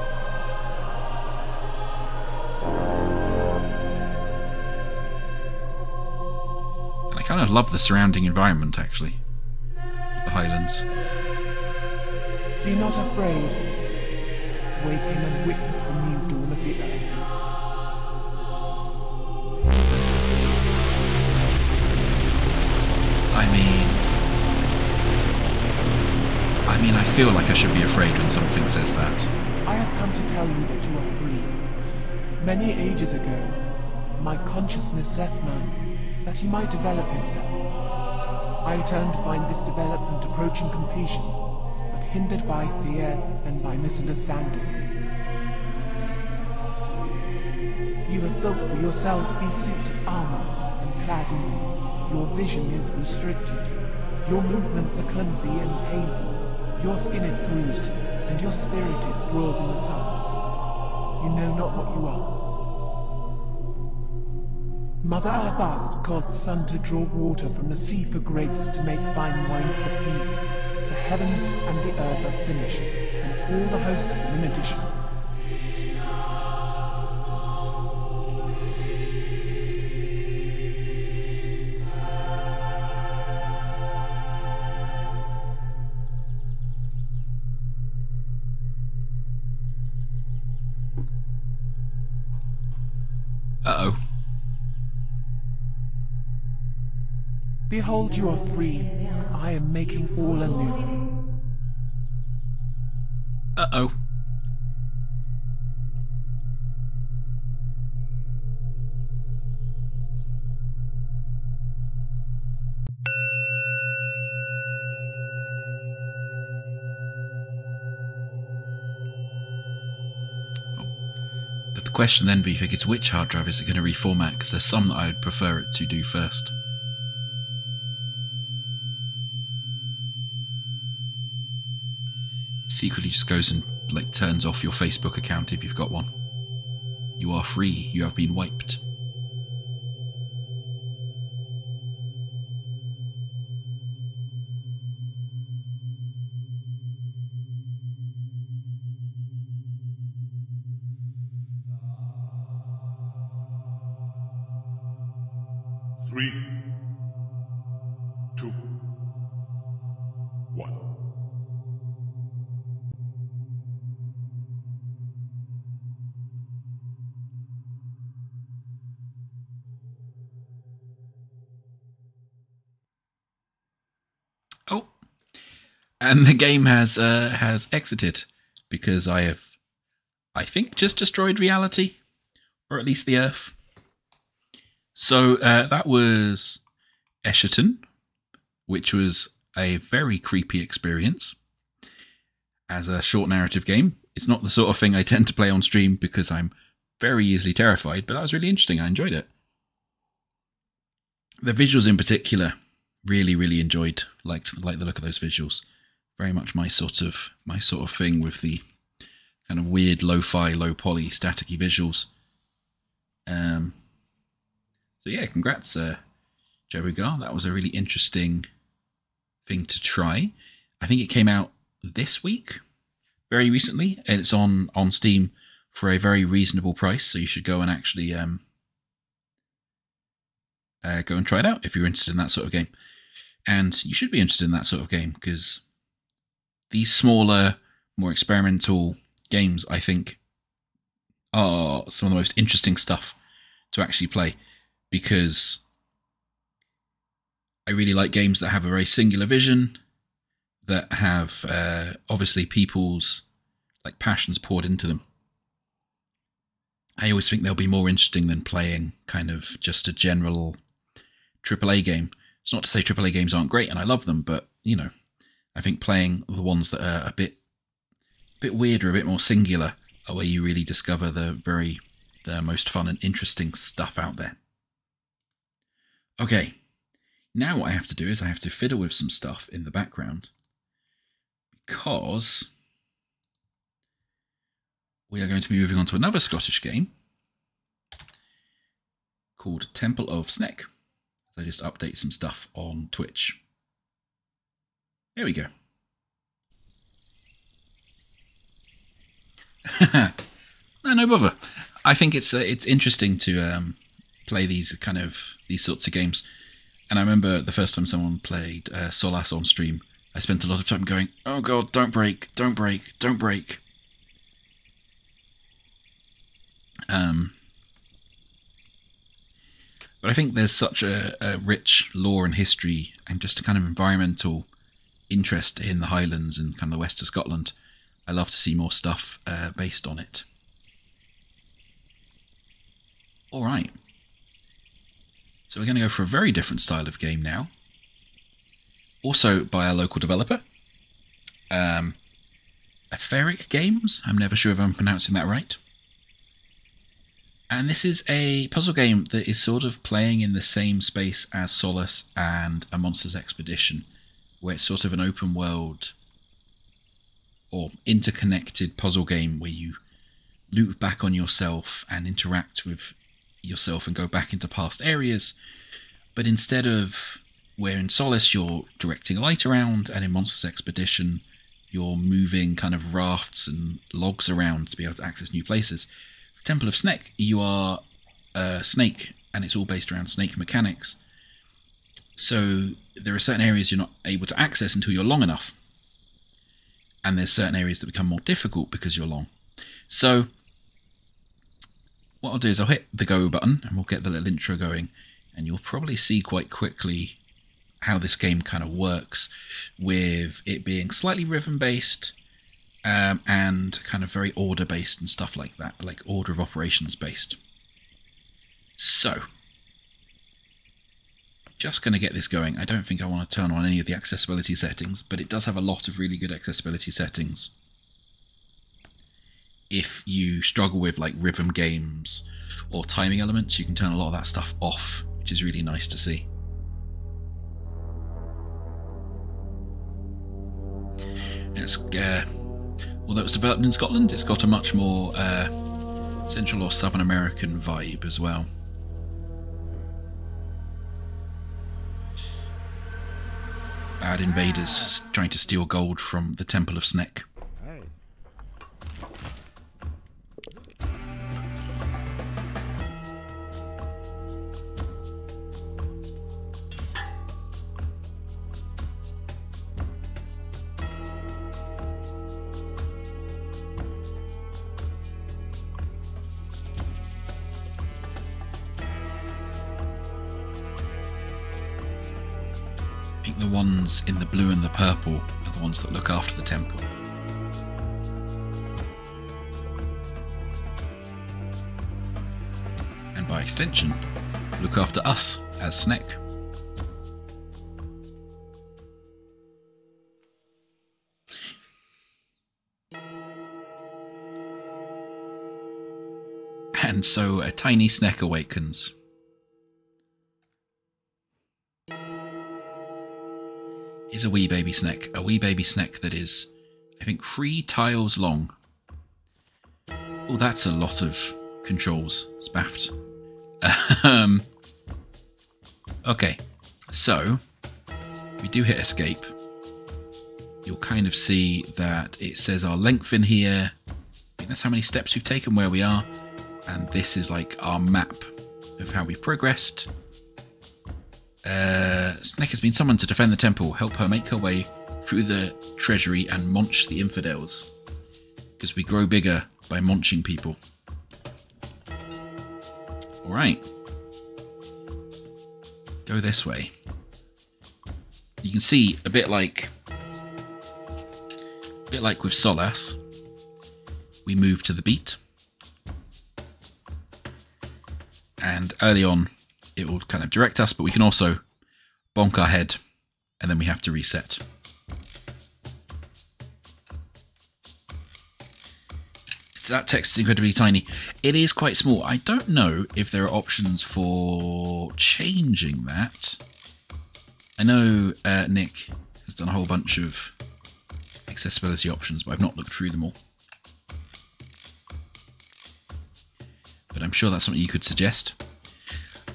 And I kind of love the surrounding environment, actually. The Highlands. Be not afraid. Waken and witness the new dawn of the earth. I mean, I feel like I should be afraid when something says that. I have come to tell you that you are free. Many ages ago, my consciousness left man, that he might develop himself. I turned to find this development approaching completion, but hindered by fear and by misunderstanding. You have built for yourselves these suits of armor, and clad in them, your vision is restricted. Your movements are clumsy and painful. Your skin is bruised, and your spirit is broiled in the sun. You know not what you are. Mother Earth asked God's Son to draw water from the sea for grapes to make fine wine for the feast. The heavens and the earth are finished, and all the host of them in addition. Uh-oh. Behold, you are free. I am making all anew. Uh-oh. The question then, Vivek, is which hard drive is it going to reformat? Because there's some that I would prefer it to do first. It secretly just goes and like turns off your Facebook account if you've got one. You are free. You have been wiped. Three, two, one. Oh, and the game has exited because I think, just destroyed reality, or at least the Earth. So that was Eschaton, which was a very creepy experience as a short narrative game. It's not the sort of thing I tend to play on stream because I'm very easily terrified, but that was really interesting. I enjoyed it. The visuals in particular, really enjoyed. Liked the look of those visuals. Very much my sort of thing with the kind of weird lo-fi, low poly, staticky visuals. So yeah, congrats, Joe Gar. That was a really interesting thing to try. I think it came out this week, very recently, and it's on Steam for a very reasonable price. So you should go and actually go and try it out if you're interested in that sort of game. And you should be interested in that sort of game because these smaller, more experimental games, I think, are some of the most interesting stuff to actually play, because I really like games that have a very singular vision, that have obviously people's like passions poured into them. I always think they'll be more interesting than playing kind of just a general AAA game. It's not to say AAA games aren't great, and I love them, but you know, I think playing the ones that are a bit weirder, a bit more singular, are where you really discover the most fun and interesting stuff out there. Okay, now what I have to do is I have to fiddle with some stuff in the background, because we are going to be moving on to another Scottish game called Temple of Snek. So I just update some stuff on Twitch. There we go. No bother. I think it's interesting to play these sorts of games. And I remember the first time someone played Solas on stream, I spent a lot of time going, "Oh God, don't break, don't break, don't break." But I think there's such a rich lore and history, and just a kind of environmental interest in the Highlands and kind of the west of Scotland. I love to see more stuff based on it. Alright. So we're going to go for a very different style of game now. Also by a local developer. Etheric Games. I'm never sure if I'm pronouncing that right. And this is a puzzle game that is sort of playing in the same space as Solace and A Monster's Expedition, where it's sort of an open world or interconnected puzzle game where you loop back on yourself and interact with yourself and go back into past areas. But instead of where in Solace you're directing a light around, and in Monster's Expedition you're moving kind of rafts and logs around to be able to access new places, for Temple of Snek you are a snake, and it's all based around snake mechanics. So there are certain areas you're not able to access until you're long enough, and there's certain areas that become more difficult because you're long. So what I'll do is I'll hit the go button and we'll get the little intro going, and you'll probably see quite quickly how this game kind of works, with it being slightly rhythm based and kind of very order based and stuff like that, like order of operations based. So just going to get this going. I don't think I want to turn on any of the accessibility settings, but it does have a lot of really good accessibility settings. If you struggle with like rhythm games or timing elements, you can turn a lot of that stuff off, which is really nice to see. It's, although it's developed in Scotland, it's got a much more Central or Southern American vibe as well. Bad invaders trying to steal gold from the Temple of Snek. I think the ones in the blue and the purple are the ones that look after the temple. And by extension, look after us as Snek. And so a tiny Snek awakens. Is a wee baby Snek. A wee baby Snek that is, I think, 3 tiles long. Oh, that's a lot of controls. Spaffed. Okay, so we do hit escape. You'll kind of see that it says our length in here. I think that's how many steps we've taken, where we are. And this is like our map of how we've progressed. Snek has been summoned to defend the temple. Help her make her way through the treasury and munch the infidels. Because we grow bigger by munching people. Alright. Go this way. You can see a bit like with Solas, we move to the beat. And early on it will kind of direct us, but we can also bonk our head and then we have to reset. That text is incredibly tiny. It is quite small. I don't know if there are options for changing that. I know Nick has done a whole bunch of accessibility options, but I've not looked through them all. But I'm sure that's something you could suggest.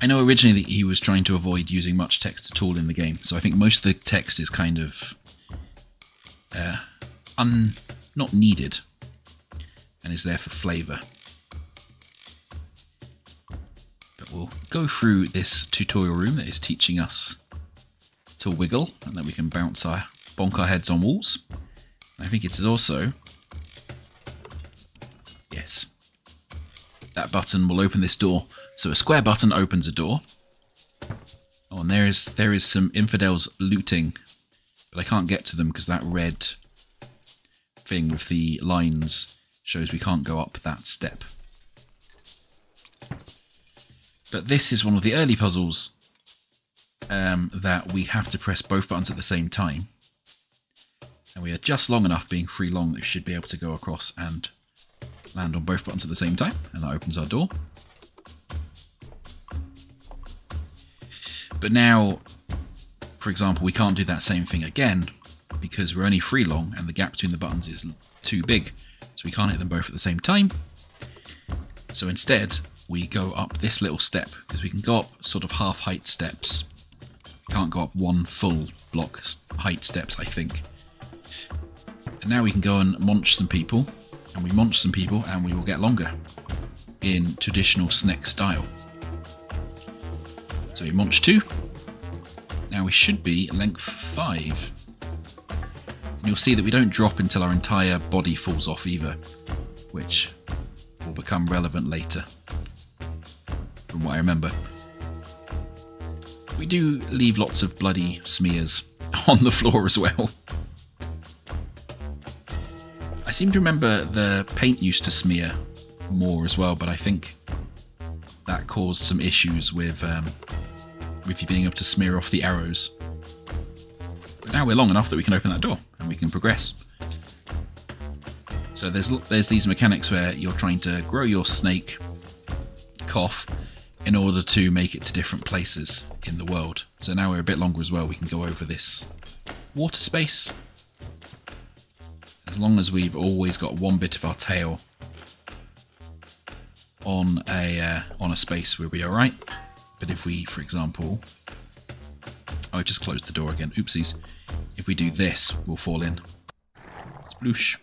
I know originally that he was trying to avoid using much text at all in the game, so I think most of the text is kind of not needed and is there for flavour. But we'll go through this tutorial room that is teaching us to wiggle, and then we can bonk our heads on walls. I think it is also, yes, that button will open this door. So a square button opens a door. Oh, and there is some infidels looting, but I can't get to them because that red thing with the lines shows we can't go up that step. But this is one of the early puzzles that we have to press both buttons at the same time. And we are just long enough, being free long, that we should be able to go across and land on both buttons at the same time. And that opens our door. But now, for example, we can't do that same thing again because we're only free long and the gap between the buttons is too big. So we can't hit them both at the same time. So instead, we go up this little step because we can go up sort of half height steps. We can't go up one full block height steps, I think. And now we can go and munch some people. And we munch some people and we will get longer in traditional Snek style. So we munch 2. Now we should be length 5. And you'll see that we don't drop until our entire body falls off either, which will become relevant later, from what I remember. We do leave lots of bloody smears on the floor as well. I seem to remember the paint used to smear more as well, but I think that caused some issues with you being able to smear off the arrows. But now we're long enough that we can open that door and we can progress. So there's these mechanics where you're trying to grow your snake cough in order to make it to different places in the world. So now we're a bit longer as well. We can go over this water space. As long as we've always got one bit of our tail on a space, we'll be alright. But if we, for example, I just closed the door again, oopsies. If we do this, we'll fall in. Sploosh.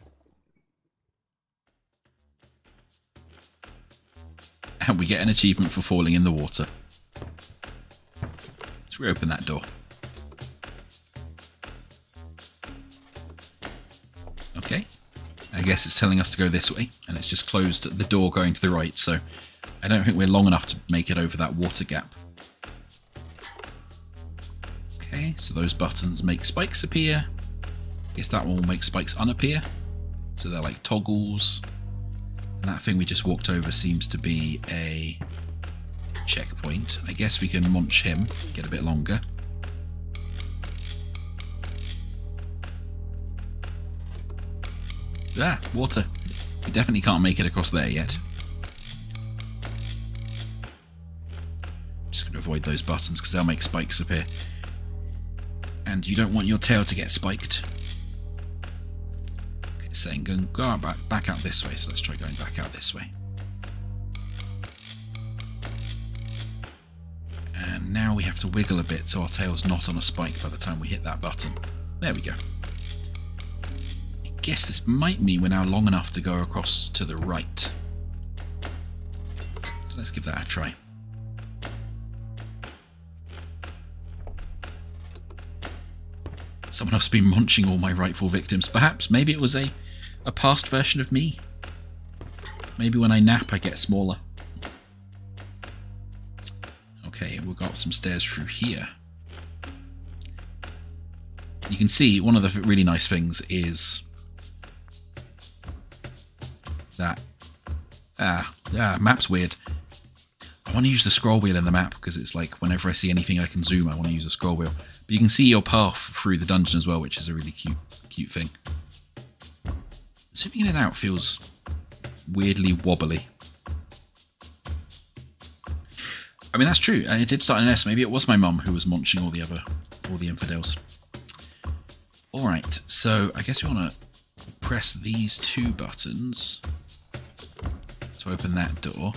And we get an achievement for falling in the water. Let's reopen that door. Okay. I guess it's telling us to go this way, and it's just closed the door going to the right, so I don't think we're long enough to make it over that water gap. Okay, so those buttons make spikes appear. I guess that one will make spikes unappear. So they're like toggles. And that thing we just walked over seems to be a checkpoint. I guess we can munch him, get a bit longer. Ah, water. We definitely can't make it across there yet. Just going to avoid those buttons because they'll make spikes appear. And you don't want your tail to get spiked. Okay, it's saying go back out this way, so let's try going back out this way. And now we have to wiggle a bit so our tail's not on a spike by the time we hit that button. There we go. I guess this might mean we're now long enough to go across to the right. So let's give that a try. Someone else has been munching all my rightful victims. Perhaps, maybe it was a past version of me. Maybe when I nap I get smaller. Okay, we've got some stairs through here. You can see one of the really nice things is that map's weird. I want to use the scroll wheel in the map because it's like whenever I see anything I can zoom, I want to use a scroll wheel. But you can see your path through the dungeon as well, which is a really cute thing. Zooming in and out feels weirdly wobbly. I mean, that's true. It did start in S. Maybe it was my mum who was munching all the infidels. All right, so I guess we want to press these two buttons to open that door.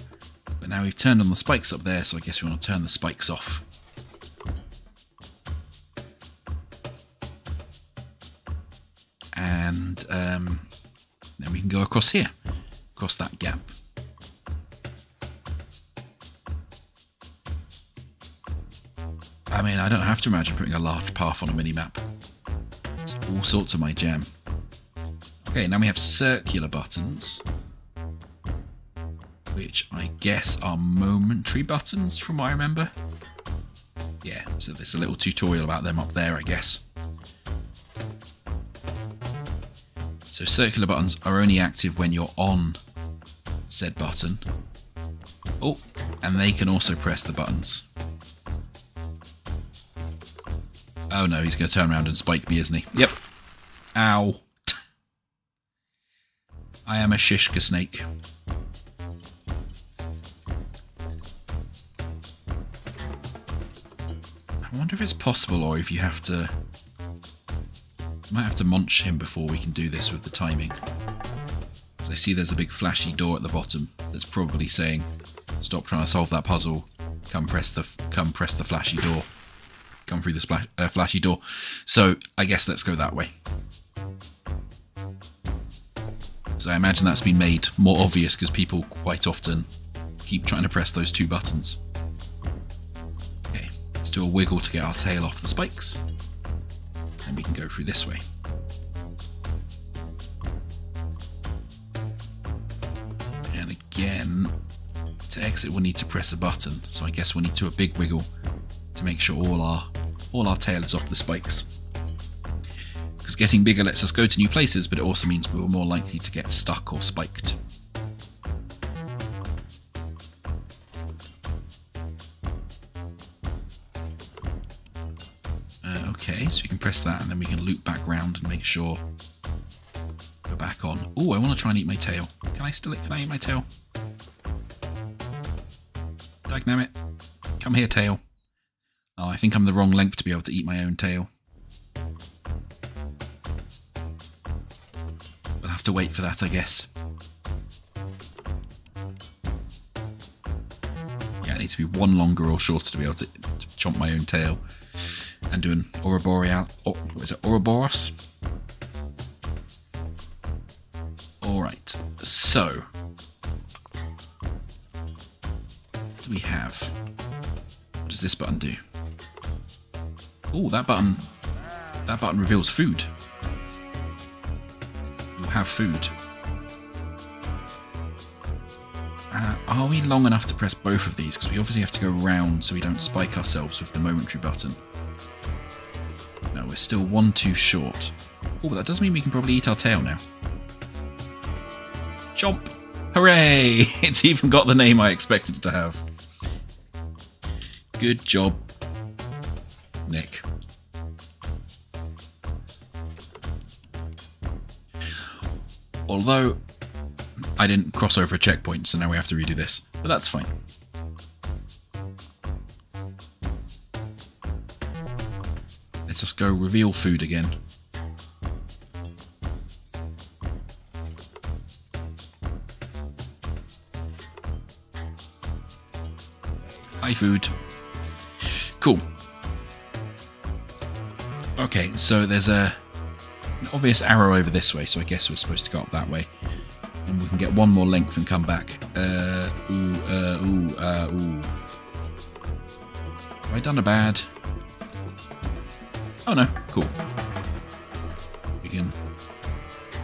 But now we've turned on the spikes up there, so I guess we want to turn the spikes off. And then we can go across here, across that gap. I mean, I don't have to imagine putting a large path on a mini-map. It's all sorts of my jam. Okay, now we have circular buttons, which I guess are momentary buttons from what I remember. Yeah, so there's a little tutorial about them up there, I guess. So circular buttons are only active when you're on said button. Oh, and they can also press the buttons. Oh no, he's going to turn around and spike me, isn't he? Yep. Ow. I am a shishka snake. I wonder if it's possible or if you have to... might have to munch him before we can do this with the timing. Because I see there's a big flashy door at the bottom that's probably saying, stop trying to solve that puzzle, come press the flashy door. Come through this flashy door. So I guess let's go that way. So I imagine that's been made more obvious because people quite often keep trying to press those two buttons. Okay, let's do a wiggle to get our tail off the spikes. And we can go through this way. And again, to exit we'll need to press a button. So I guess we'll need to do a big wiggle to make sure all our tail is off the spikes. Because getting bigger lets us go to new places, but it also means we were more likely to get stuck or spiked. Okay, so we can press that and then we can loop back round and make sure we're back on. Oh, I want to try and eat my tail. Can I eat my tail? Dagnammit. Come here, tail. Oh, I think I'm the wrong length to be able to eat my own tail. We'll have to wait for that, I guess. Yeah, I need to be one longer or shorter to be able to chomp my own tail. And do an Ouroboreal... Oh, what is it? Ouroboros? Alright, so... what do we have? What does this button do? Oh, that button reveals food. We'll have food. Are we long enough to press both of these? Because we obviously have to go round so we don't spike ourselves with the momentary button. No, we're still one too short. Oh, but that does mean we can probably eat our tail now. Chomp! Hooray! It's even got the name I expected it to have. Good job, Nick. Although I didn't cross over a checkpoint, so now we have to redo this. But that's fine. Let's just go reveal food again. Hi, food. Cool. Okay, so there's an obvious arrow over this way, so I guess we're supposed to go up that way. And we can get one more length and come back. Ooh. Have I done a bad? Oh no, cool. We can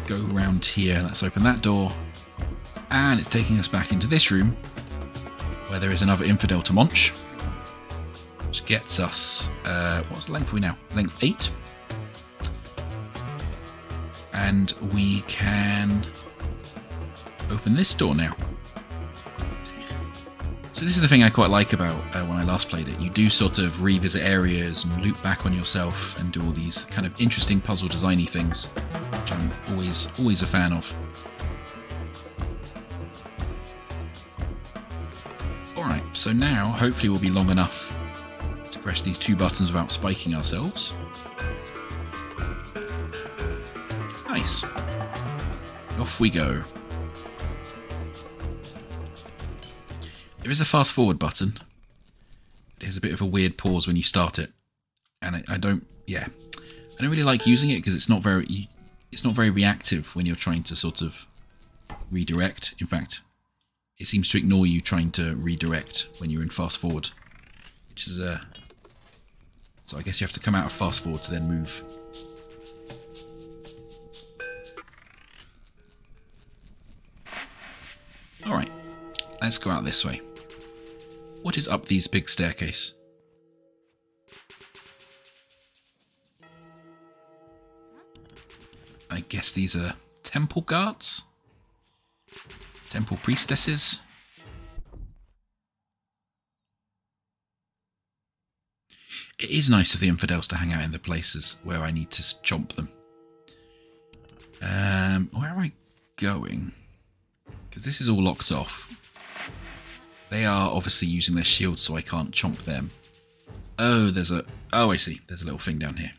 go around here. Let's open that door. And it's taking us back into this room, where there is another infidel to munch. which gets us, what length are we now? Length 8. And we can open this door now. So this is the thing I quite like about when I last played it. You do sort of revisit areas and loop back on yourself and do all these kind of interesting puzzle designy things, which I'm always a fan of. Alright, so now hopefully we'll be long enough to press these 2 buttons without spiking ourselves. Nice. Off we go. There is a fast forward button. There's a bit of a weird pause when you start it, and I don't really like using it because it's not very reactive when you're trying to sort of redirect. In fact, it seems to ignore you trying to redirect when you're in fast forward, which is so I guess you have to come out of fast forward to then move. All right, let's go out this way. What is up these big staircase? I guess these are temple guards? Temple priestesses? It is nice of the infidels to hang out in the places where I need to chomp them. Where am I going? Because this is all locked off. They are obviously using their shields, so I can't chomp them. Oh, I see. There's a little thing down here.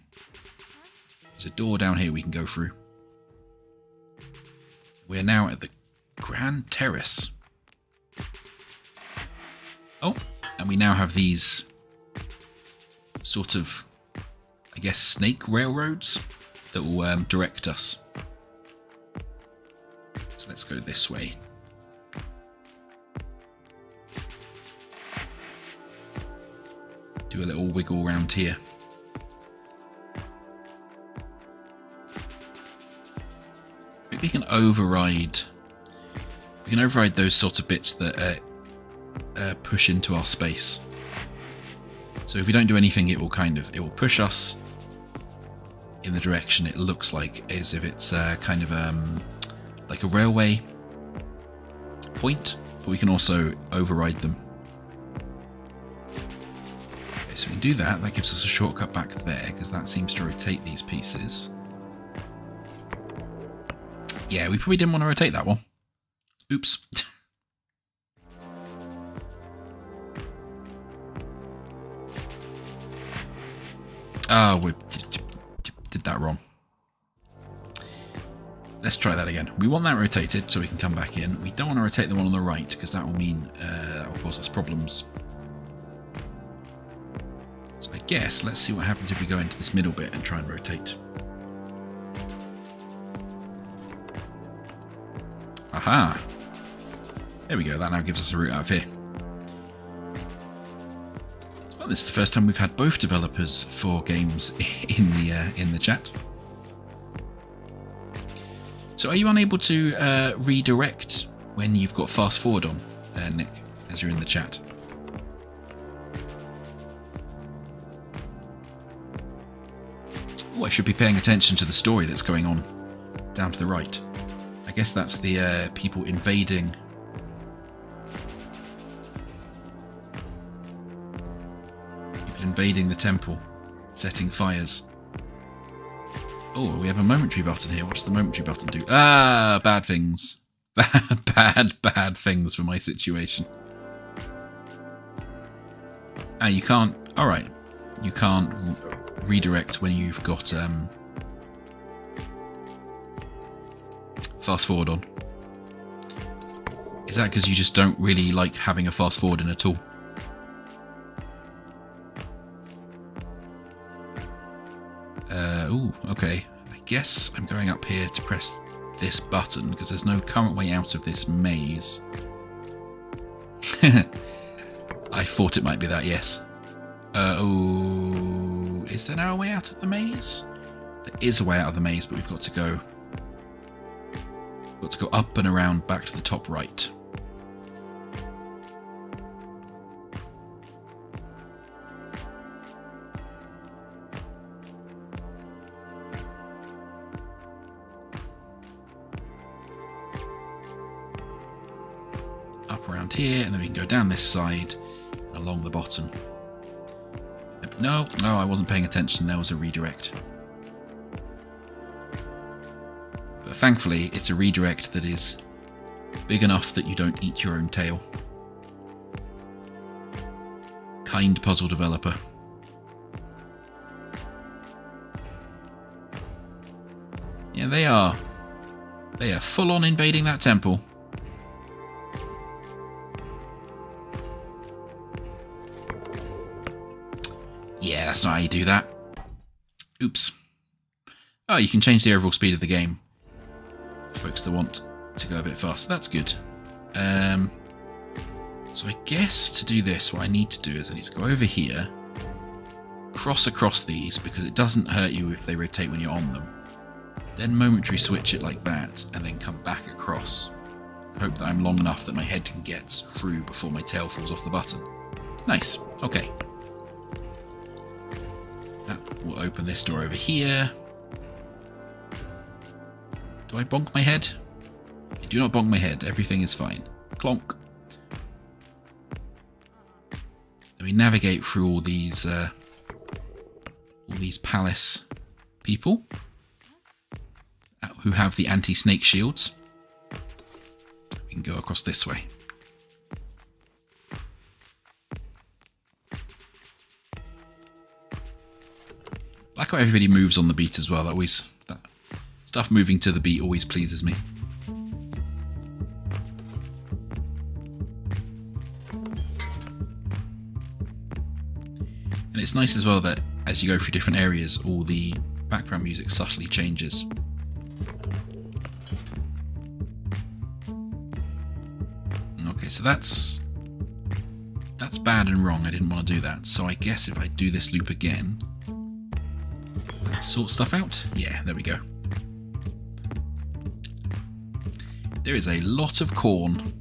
There's a door down here we can go through. We're now at the Grand Terrace. Oh, and we now have these sort of, I guess, snake railroads that will direct us. So let's go this way. Do a little wiggle around here. Maybe we can override. We can override those sort of bits that push into our space. So if we don't do anything, it will push us in the direction it looks like, as if it's kind of like a railway point. But we can also override them. So we can do that. That gives us a shortcut back there, because that seems to rotate these pieces. Yeah, we probably didn't want to rotate that one. Oops. Oh, we did that wrong. Let's try that again. We want that rotated so we can come back in. We don't want to rotate the one on the right, because that will mean that will cause us problems. So I guess let's see what happens if we go into this middle bit and try and rotate. Aha! There we go, that now gives us a route out of here. It's fun, this is the first time we've had both developers for games in the chat. So are you unable to redirect when you've got fast forward on, Nick, as you're in the chat? Oh, I should be paying attention to the story that's going on down to the right. I guess that's the people invading. People invading the temple, setting fires. Oh, we have a momentary button here. What does the momentary button do? Ah, bad things. Bad things for my situation. Ah, you can't... Alright. You can't redirect when you've got fast forward on. Is that because you just don't really like having a fast forward in at all? Ooh, okay. I guess I'm going up here to press this button because there's no current way out of this maze. I thought it might be that, yes. Oh, is there now a way out of the maze? There is a way out of the maze, but we've got to go up and around back to the top right. up around here, and then we can go down this side and along the bottom. No, I wasn't paying attention. There was a redirect. But thankfully, it's a redirect that is big enough that you don't eat your own tail. Kind puzzle developer. Yeah, they are full on invading that temple. Yeah, that's not how you do that. Oops. Oh, you can change the overall speed of the game. Folks that want to go a bit faster. That's good. So I guess to do this, what I need to do is I need to go over here, cross across these, because it doesn't hurt you if they rotate when you're on them. Then momentary switch it like that, and then come back across. I hope that I'm long enough that my head can get through before my tail falls off the button. Nice. Okay. That will open this door over here. Do I bonk my head? I do not bonk my head. Everything is fine. Clonk. Then we navigate through all these palace people who have the anti-snake shields. We can go across this way. I like how everybody moves on the beat as well. That stuff moving to the beat always pleases me. And it's nice as well that as you go through different areas, all the background music subtly changes. Okay, so that's bad and wrong. I didn't want to do that. So I guess if I do this loop again, that'll sort stuff out. Yeah, there we go. There is a lot of corn.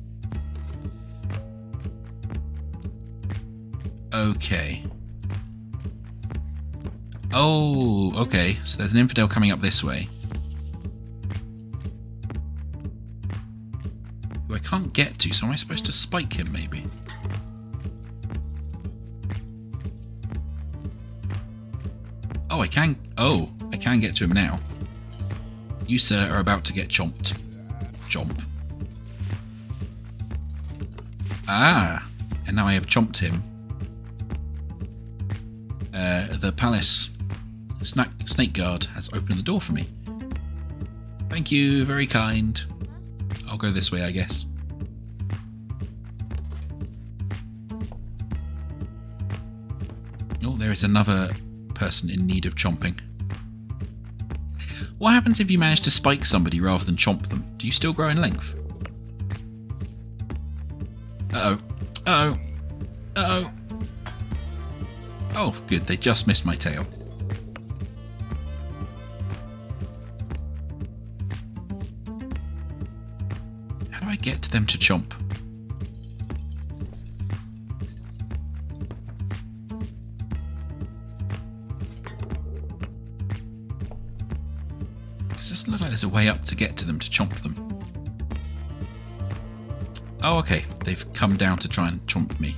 Okay. Oh, okay. So there's an infidel coming up this way, who I can't get to, so am I supposed to spike him, maybe? Oh, I can... Oh, I can get to him now. You, sir, are about to get chomped. Chomp. Ah! And now I have chomped him. The palace snake guard has opened the door for me. Thank you, very kind. I'll go this way, I guess. Oh, there is another person in need of chomping. What happens if you manage to spike somebody rather than chomp them? Do you still grow in length? Uh-oh. Uh-oh. Uh-oh. Oh, good. They just missed my tail. How do I get them to chomp? Does this look like there's a way up to get to them to chomp them? Oh, okay. They've come down to try and chomp me.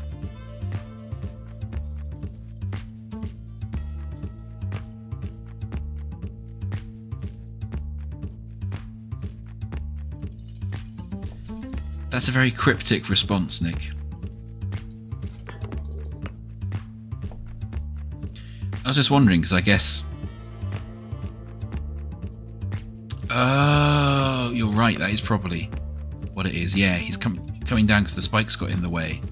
That's a very cryptic response, Nick. I was just wondering, because I guess... Oh, you're right, that is probably what it is. Yeah, he's coming down because the spikes got in the way.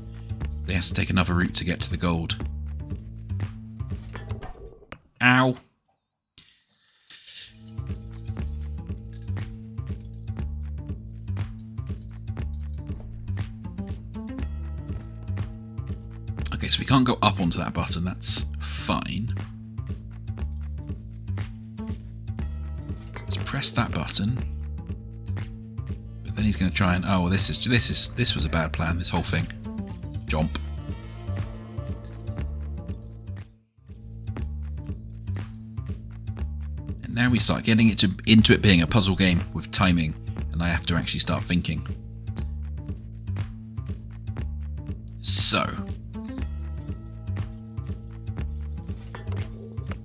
They have to take another route to get to the gold. Ow. Okay, so we can't go up onto that button, that's fine. Let's press that button. But then he's going to try and... Oh, this was a bad plan, this whole thing. Jump. And now we start getting into it being a puzzle game with timing, and I have to actually start thinking. So,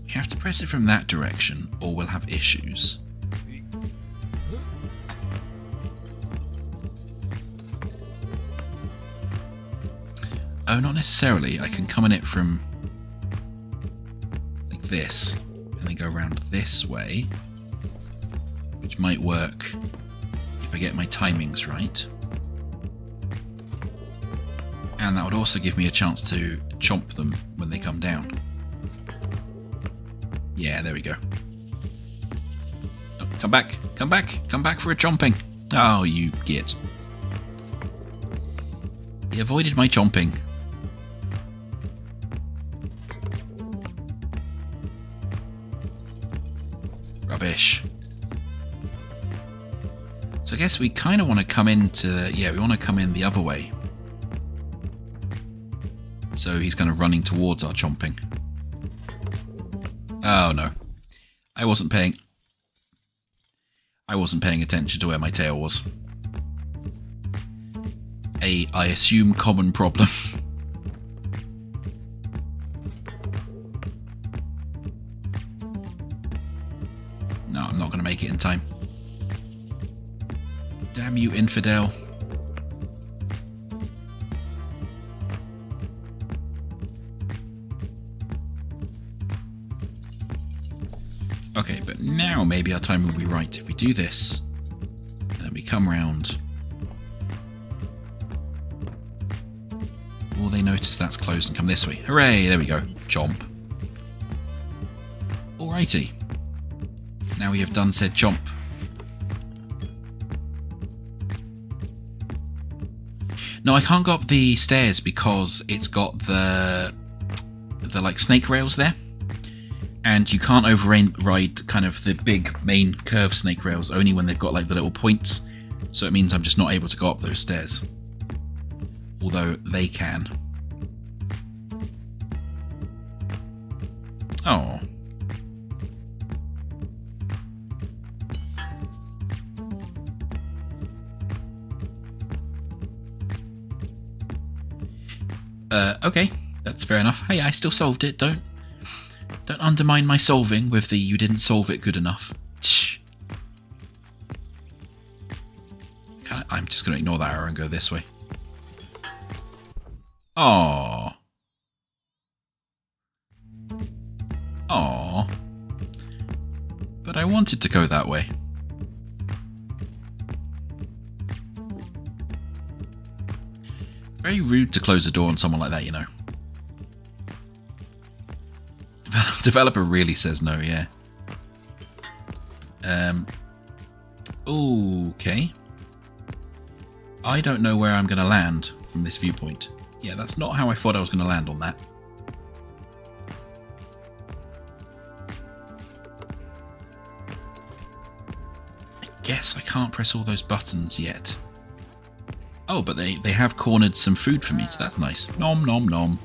you have to press it from that direction or we'll have issues. Oh, not necessarily. I can come in it from like this and then go around this way, which might work if I get my timings right. And that would also give me a chance to chomp them when they come down. Yeah, there we go. Oh, come back, come back, come back for a chomping. Oh, you git. He avoided my chomping. Rubbish. So I guess we kind of want to come into... Yeah, we want to come in the other way. So he's kind of running towards our chomping. Oh no. I wasn't paying attention to where my tail was. I assume, common problem. No, I'm not going to make it in time. Damn you, infidel. Okay, but now maybe our timing will be right if we do this. And then we come round. Will they notice that's closed and come this way? Hooray! There we go. Chomp. Alrighty. Now we have done said chomp. No, I can't go up the stairs because it's got the like snake rails there. And you can't override kind of the big main curved snake rails, only when they've got like the little points. So it means I'm just not able to go up those stairs. Although they can. Oh. Okay, that's fair enough. Hey, I still solved it. Don't undermine my solving with the you didn't solve it good enough. Shh. I'm just going to ignore that arrow and go this way. Aww. Aww. But I wanted to go that way. Very rude to close the door on someone like that, you know. Developer really says no, yeah. Okay. I don't know where I'm going to land from this viewpoint. Yeah, that's not how I thought I was going to land on that. I guess I can't press all those buttons yet. Oh, but they have cornered some food for me, so that's nice. Nom nom nom.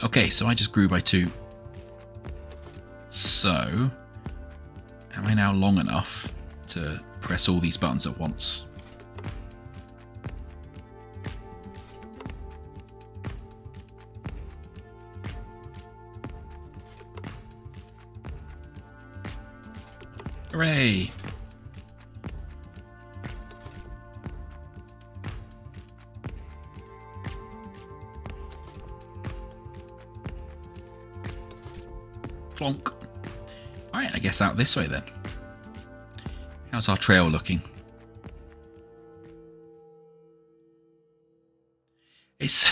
Okay, so I just grew by 2. So, am I now long enough to press all these buttons at once? Hooray! Plonk. Alright, I guess out this way then. How's our trail looking? It's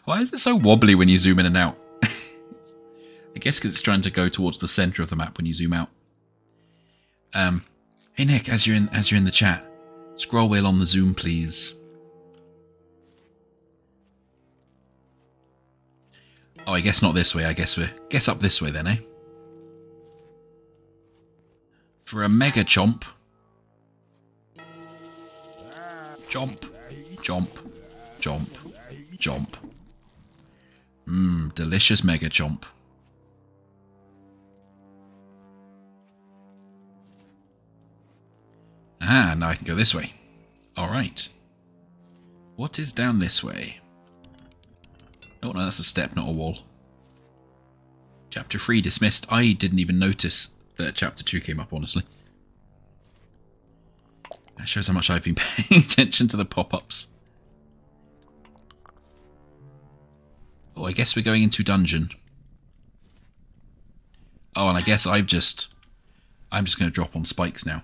why is it so wobbly when you zoom in and out? I guess because it's trying to go towards the center of the map when you zoom out. Hey Nick, as you're in the chat, scroll wheel on the zoom, please. Oh, I guess not this way. I guess guess up this way then, eh? For a mega chomp. Chomp, chomp, chomp, chomp. Mmm, delicious mega chomp. Ah, now I can go this way. Alright. What is down this way? Oh no, that's a step, not a wall. Chapter 3 dismissed. I didn't even notice that Chapter 2 came up, honestly. That shows how much I've been paying attention to the pop-ups. Oh, I guess we're going into dungeon. Oh, and I guess I'm just going to drop on spikes now.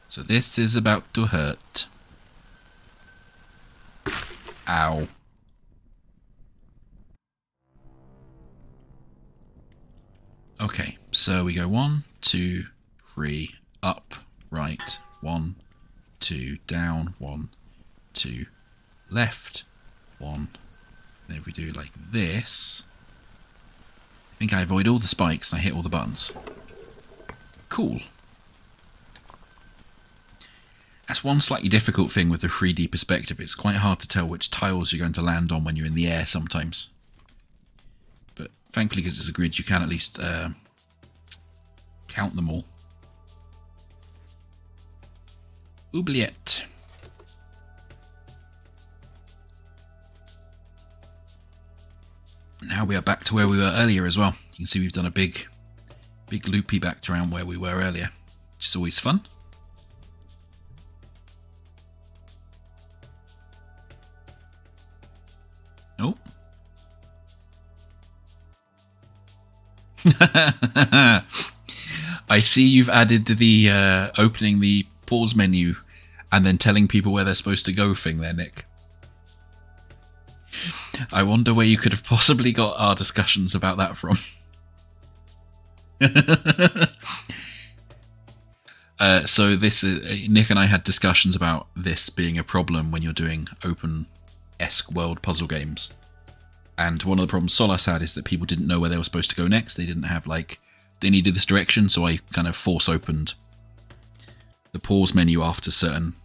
So this is about to hurt. Ow. Okay, so we go 1, 2, 3, up, right, 1, 2, down, 1, 2, left, 1. And if we do like this, I think I avoid all the spikes and I hit all the buttons. Cool. That's one slightly difficult thing with the 3D perspective. It's quite hard to tell which tiles you're going to land on when you're in the air sometimes. But thankfully, because it's a grid, you can at least count them all. Oubliette. Now we are back to where we were earlier as well. You can see we've done a big loopy back to around where we were earlier, which is always fun. Oh. I see you've added the opening the pause menu and then telling people where they're supposed to go thing there, Nick. I wonder where you could have possibly got our discussions about that from. So this Nick and I had discussions about this being a problem when you're doing open-esque world puzzle games. And one of the problems Solas had is that people didn't know where they were supposed to go next. They didn't have, like, they needed this direction, so I kind of force-opened the pause menu after certain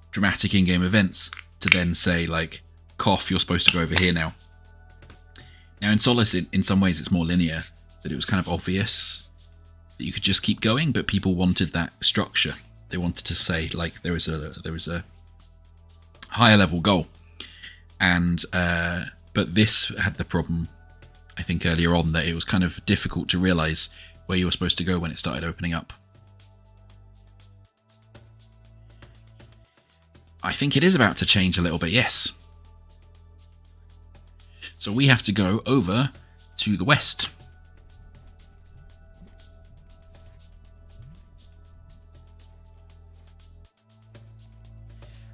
dramatic in-game events to then say, like, cough, you're supposed to go over here now. Now in Solas, in some ways it's more linear, that it was kind of obvious that you could just keep going, but people wanted that structure. They wanted to say, like, there was a higher level goal. And but this had the problem, I think, earlier on, that it was kind of difficult to realise where you were supposed to go when it started opening up. I think it is about to change a little bit, yes. So we have to go over to the west.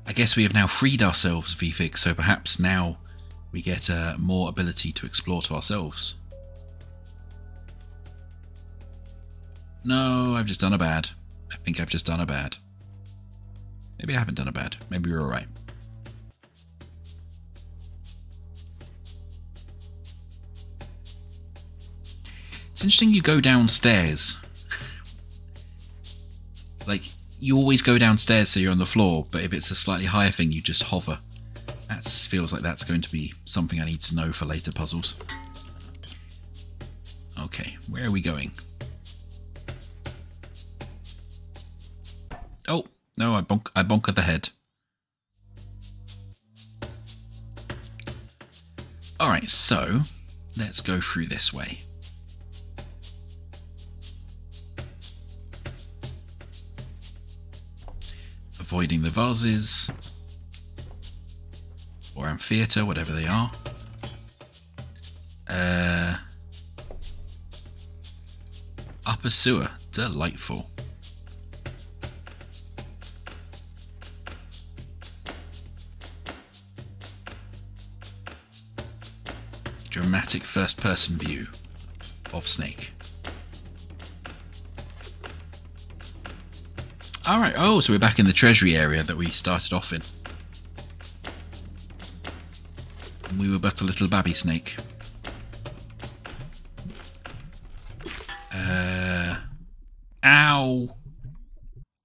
I guess we have now freed ourselves, VFix, so perhaps now we get more ability to explore to ourselves. No, I've just done a bad. I think I've just done a bad. Maybe I haven't done a bad. Maybe we're alright. It's interesting you go downstairs. Like, you always go downstairs so you're on the floor, but if it's a slightly higher thing, you just hover. That feels like that's going to be something I need to know for later puzzles. Okay, where are we going? Oh, no, I bonkered the head. Alright, so let's go through this way. Avoiding the vases. Or amphitheatre, whatever they are. Upper sewer. Delightful. Dramatic first-person view of Snek. Alright, oh, so we're back in the treasury area that we started off in. We were but a little babby snake. Ow!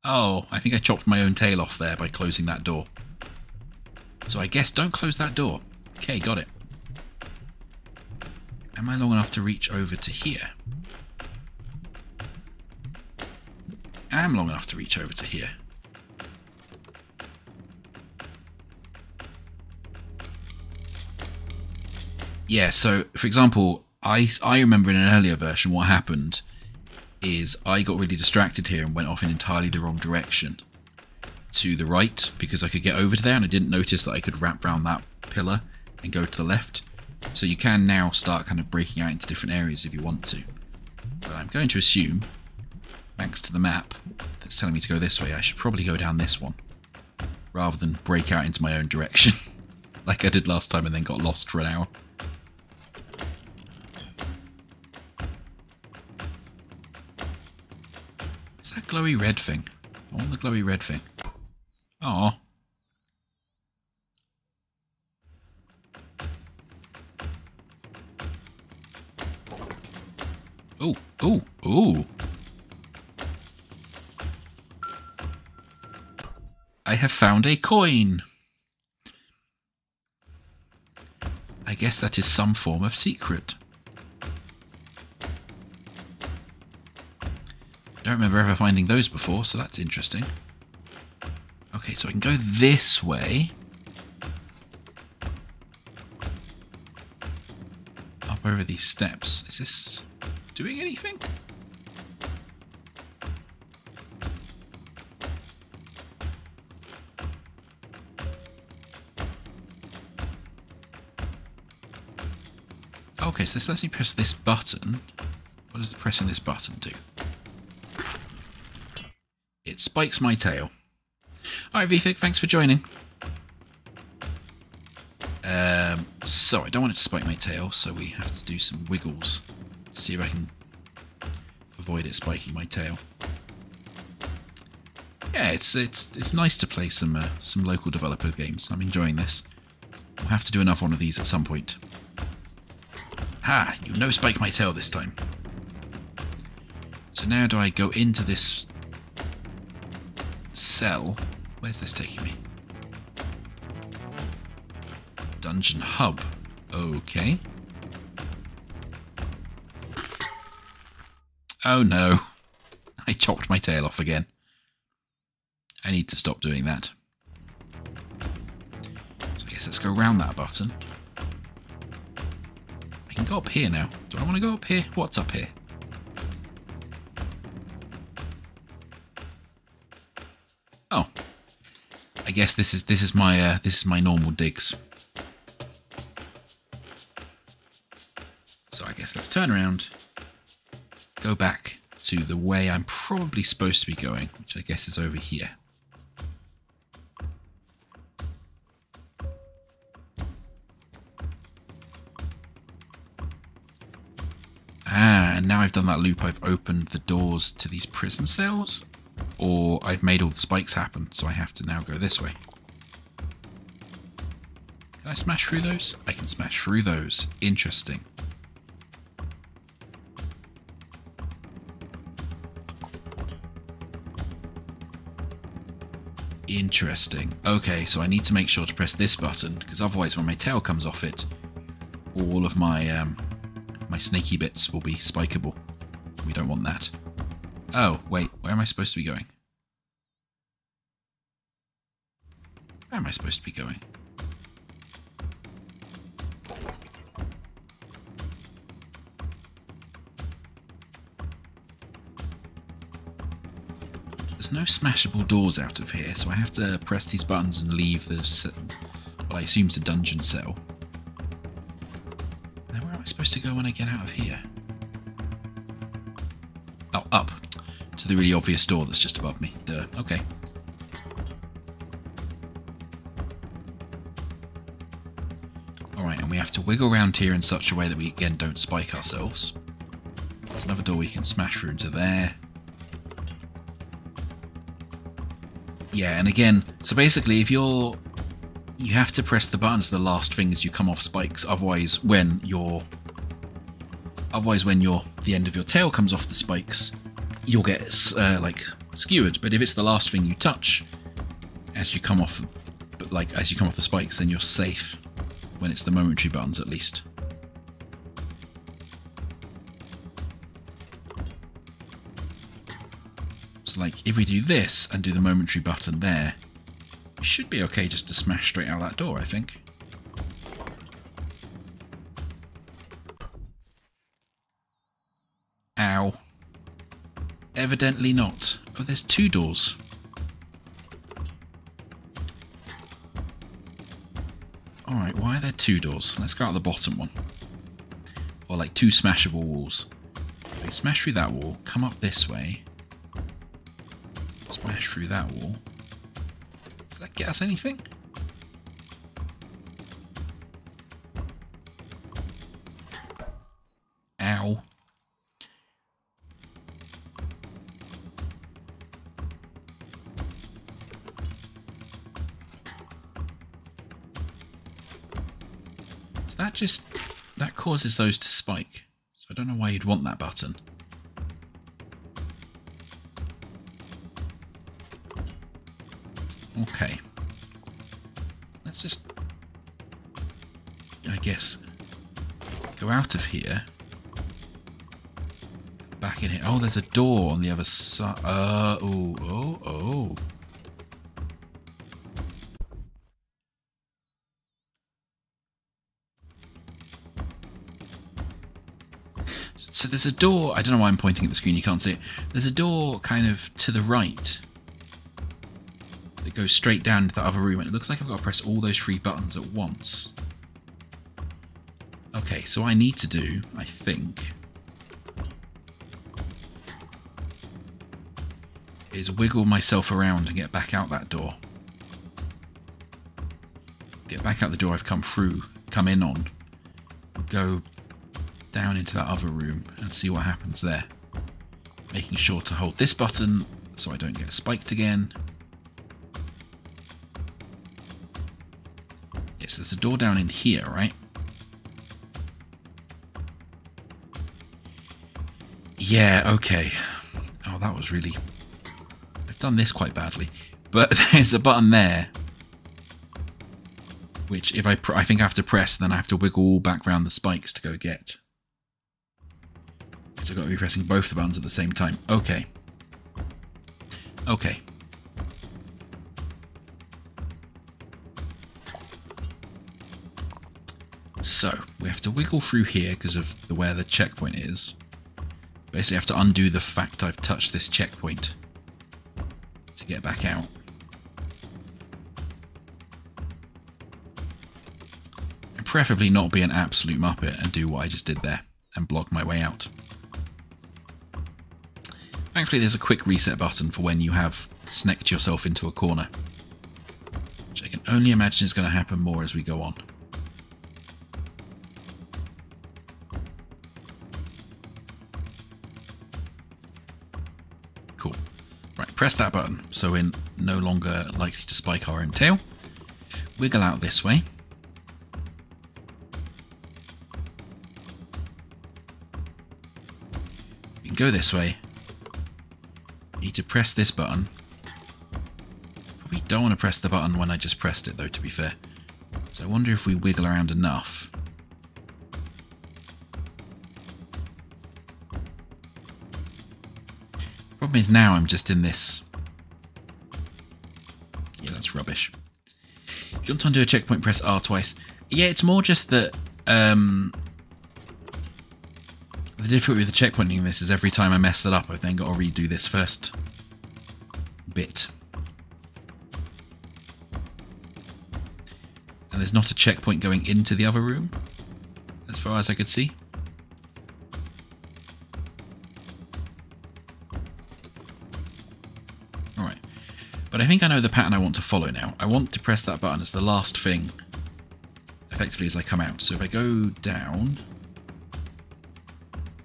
Oh, I think I chopped my own tail off there by closing that door. So I guess don't close that door. Okay, got it. Am I long enough to reach over to here? I am long enough to reach over to here. Yeah, so for example, I remember in an earlier version what happened is I got really distracted here and went off in entirely the wrong direction to the right because I could get over to there and I didn't notice that I could wrap around that pillar and go to the left. So you can now start kind of breaking out into different areas if you want to. But I'm going to assume, thanks to the map that's telling me to go this way, I should probably go down this one rather than break out into my own direction like I did last time and then got lost for an hour. Is that glowy red thing? I want the glowy red thing. Aww. Ooh, ooh, ooh. I have found a coin. I guess that is some form of secret. I don't remember ever finding those before, so that's interesting. Okay, so I can go this way. Up over these steps. Is this doing anything? Okay, so this lets me press this button. What does pressing this button do? It spikes my tail. Alright, VFig, thanks for joining. So I don't want it to spike my tail, so we have to do some wiggles to see if I can avoid it spiking my tail. Yeah, it's nice to play some local developer games. I'm enjoying this. We'll have to do another one of these at some point. Ha! You no spike my tail this time. So now do I go into this cell? Where's this taking me? Dungeon hub. Okay. Oh no. I chopped my tail off again. I need to stop doing that. So I guess let's go around that button. I can go up here now. Do I want to go up here? What's up here? Oh. I guess this is my normal digs. So I guess let's turn around, go back to the way I'm probably supposed to be going, which I guess is over here. Ah, and now I've done that loop, I've opened the doors to these prison cells, or I've made all the spikes happen, so I have to now go this way. Can I smash through those? I can smash through those. Interesting. Interesting. Okay, so I need to make sure to press this button, because otherwise when my tail comes off it, all of my my snaky bits will be spikeable. We don't want that. Oh, wait, where am I supposed to be going? Where am I supposed to be going? There's no smashable doors out of here, so I have to press these buttons and leave the, what I assume is a dungeon cell. Then where am I supposed to go when I get out of here? Oh, up to the really obvious door that's just above me. Duh. Okay. Alright, and we have to wiggle around here in such a way that we again don't spike ourselves. There's another door we can smash through into there. Yeah, and again, so basically if you have to press the buttons the last thing as you come off spikes, otherwise when the end of your tail comes off the spikes, you'll get like skewered. But if it's the last thing you touch as you come off, as you come off the spikes, then you're safe when it's the momentary buttons at least. So like if we do this and do the momentary button there, we should be okay just to smash straight out that door, I think. Ow. Evidently not. Oh, there's 2 doors. Alright, why are there 2 doors? Let's go out the bottom one. Or like 2 smashable walls. Okay, smash through that wall, come up this way. Smash through that wall. Does that get us anything? Ow. So that causes those to spike. So I don't know why you'd want that button. Okay. Let's just, I guess, go out of here. Back in here. Oh, there's a door on the other side. Oh. So there's a door, I don't know why I'm pointing at the screen, you can't see it. There's a door kind of to the right that goes straight down into the other room, and it looks like I've got to press all those 3 buttons at once. Okay, so what I need to do, I think, is wiggle myself around and get back out that door. Get back out the door I've come in on, go down into that other room and see what happens there. Making sure to hold this button so I don't get spiked again. Yes, there's a door down in here, right? Yeah, okay. Oh, that was really... I've done this quite badly. But there's a button there, which if I think I have to press, then I have to wiggle all back around the spikes to go get. So I've got to be pressing both the buttons at the same time. Okay. Okay. So, we have to wiggle through here because of where the checkpoint is. Basically, I have to undo the fact I've touched this checkpoint to get back out. And preferably not be an absolute muppet and do what I just did there and block my way out. Thankfully, there's a quick reset button for when you have sneked yourself into a corner, which I can only imagine is going to happen more as we go on. Cool. Right, press that button so we're no longer likely to spike our own tail. Wiggle out this way. We can go this way. Need to press this button. Probably don't want to press the button when I just pressed it though, to be fair. So I wonder if we wiggle around enough. Problem is now I'm just in this. Yeah, that's rubbish. If you want to undo a checkpoint, press R twice. Yeah, it's more just that the difficulty with the checkpointing in this is every time I mess that up, I've then got to redo this first bit. And there's not a checkpoint going into the other room, as far as I could see. Alright. But I think I know the pattern I want to follow now. I want to press that button as the last thing, effectively, as I come out. So if I go down...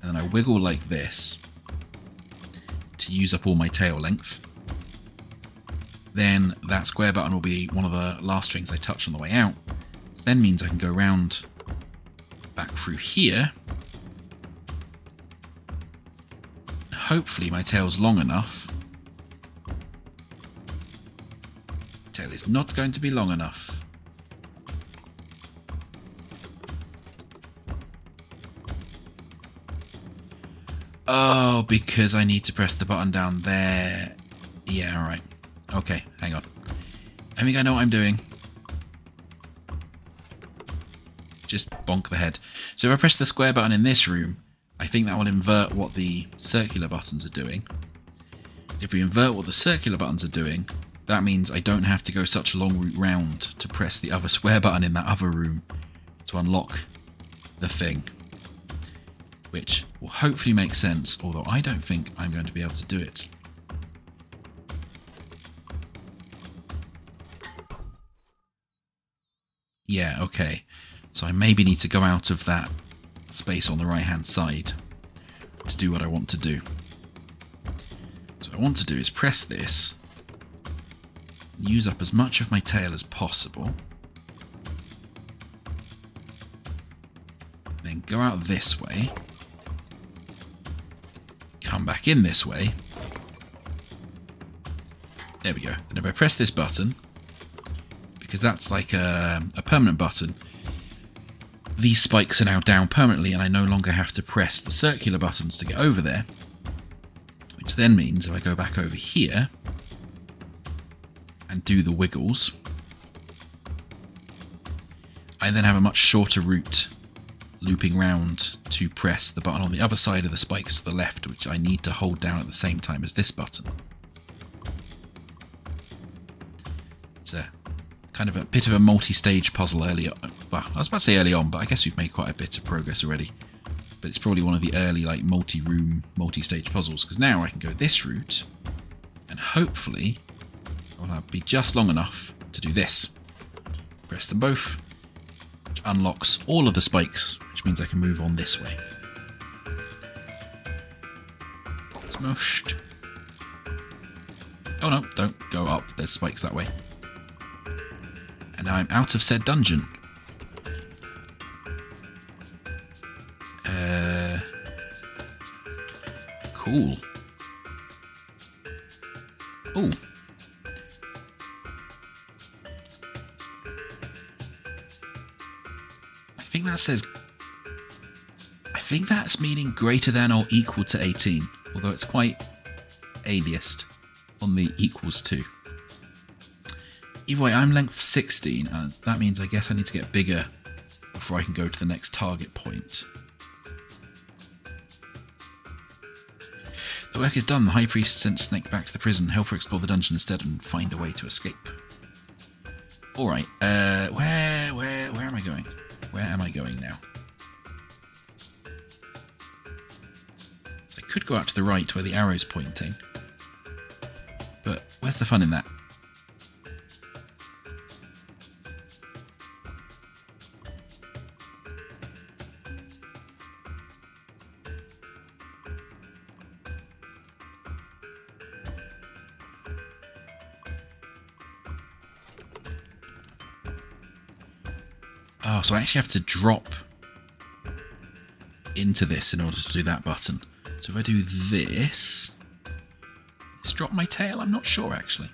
and then I wiggle like this to use up all my tail length. Then that square button will be one of the last things I touch on the way out. Which then means I can go round back through here. Hopefully my tail's long enough. Tail is not going to be long enough. Oh, because I need to press the button down there. Yeah, alright. Okay, hang on. I think I know what I'm doing. Just bonk the head. So if I press the square button in this room, I think that will invert what the circular buttons are doing. If we invert what the circular buttons are doing, that means I don't have to go such a long route round to press the other square button in that other room to unlock the thing. Which will hopefully make sense, although I don't think I'm going to be able to do it. Yeah, okay. So I maybe need to go out of that space on the right hand side to do what I want to do. So what I want to do is press this, use up as much of my tail as possible, then go out this way, come back in this way. There we go. And if I press this button, because that's like a permanent button, these spikes are now down permanently and I no longer have to press the circular buttons to get over there. Which then means if I go back over here and do the wiggles, I then have a much shorter route looping round to press the button on the other side of the spikes to the left, which I need to hold down at the same time as this button. It's a kind of a bit of a multi-stage puzzle early on. Well, I was about to say early on, but I guess we've made quite a bit of progress already. But it's probably one of the early like multi-room, multi-stage puzzles, because now I can go this route, and hopefully I'll be just long enough to do this. Press them both, which unlocks all of the spikes, which means I can move on this way. Smushed. Oh no, don't go up, there's spikes that way. And now I'm out of said dungeon. Cool. Ooh. I think that says... I think that's meaning greater than or equal to 18. Although it's quite aliased on the equals to. Either way, I'm length 16, and that means I guess I need to get bigger before I can go to the next target point. The work is done. The High Priest sent Snek back to the prison. Help her explore the dungeon instead and find a way to escape. Alright, where am I going? Where am I going now? So I could go out to the right where the arrow's pointing. But where's the fun in that? Oh, so I actually have to drop into this in order to do that button. So if I do this... Let's drop my tail? I'm not sure, actually.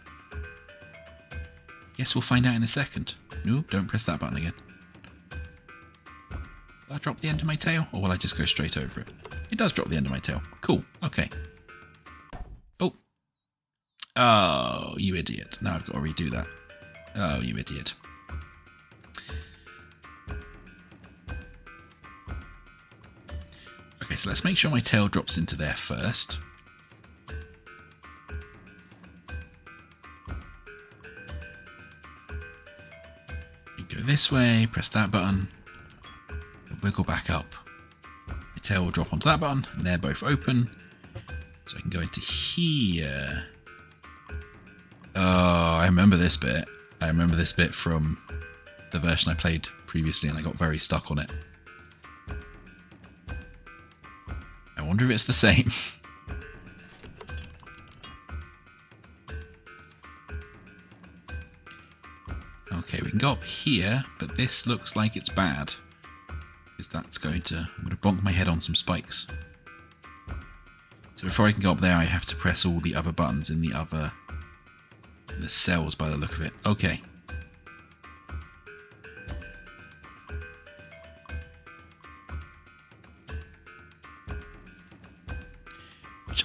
Guess we'll find out in a second. No, don't press that button again. Will I drop the end of my tail? Or will I just go straight over it? It does drop the end of my tail. Cool. Okay. Oh. Oh, you idiot. Now I've got to redo that. Oh, you idiot. Okay, so let's make sure my tail drops into there first. You go this way, press that button, wiggle back up. My tail will drop onto that button, and they're both open. So I can go into here. Oh, I remember this bit. I remember this bit from the version I played previously, and I got very stuck on it. I wonder if it's the same. Okay, we can go up here, but this looks like it's bad. Because that's going to... I'm going to bonk my head on some spikes. So before I can go up there, I have to press all the other buttons in the cells by the look of it. Okay.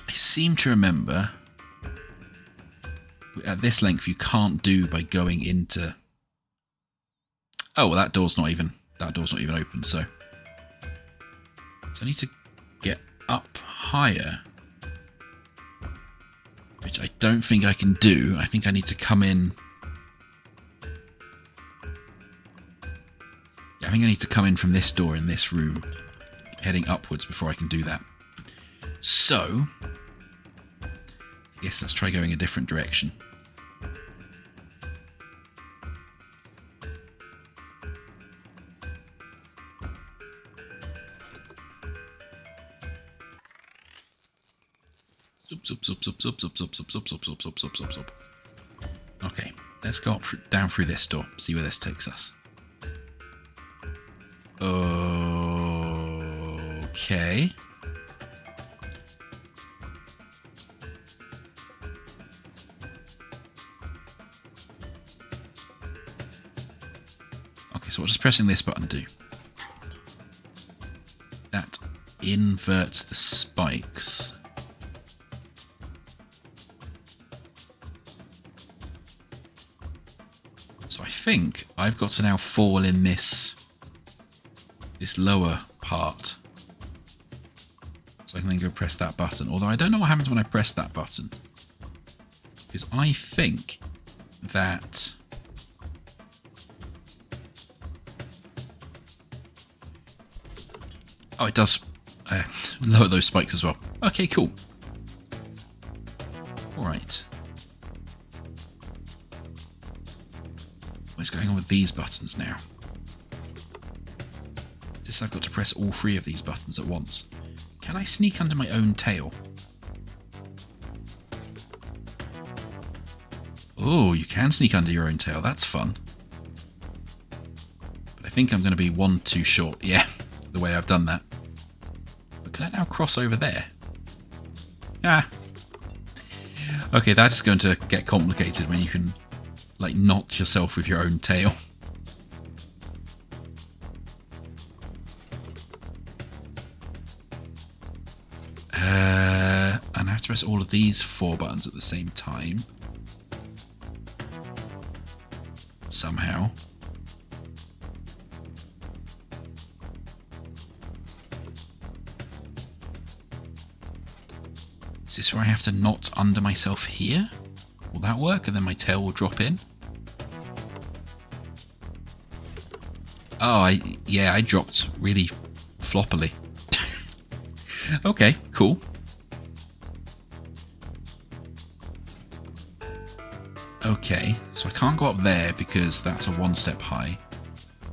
I seem to remember at this length you can't do by going into... Oh, well that door's not even open, so I need to get up higher, which I don't think I can do. I think I need to come in. Yeah, I think I need to come in from this door in this room, heading upwards before I can do that. So, I guess let's try going a different direction. Okay, let's go up down through this door, see where this takes us. Okay. Okay, so what does pressing this button do? That inverts the spikes. So I think I've got to now fall in this lower part. So I can then go press that button. Although I don't know what happens when I press that button. Because I think that... Oh, it does lower those spikes as well. Okay, cool. Alright. What's going on with these buttons now? Is this I've got to press all three of these buttons at once? Can I sneak under my own tail? Oh, you can sneak under your own tail. That's fun. But I think I'm going to be one too short. Yeah, the way I've done that. But can I now cross over there? Ah. Okay, that's going to get complicated when you can, like, knot yourself with your own tail. And I have to press all of these 4 buttons at the same time. Somehow. Is this where I have to knot under myself here? Will that work? And then my tail will drop in? Oh, I dropped really floppily. Okay, cool. Okay, so I can't go up there because that's a 1 step high.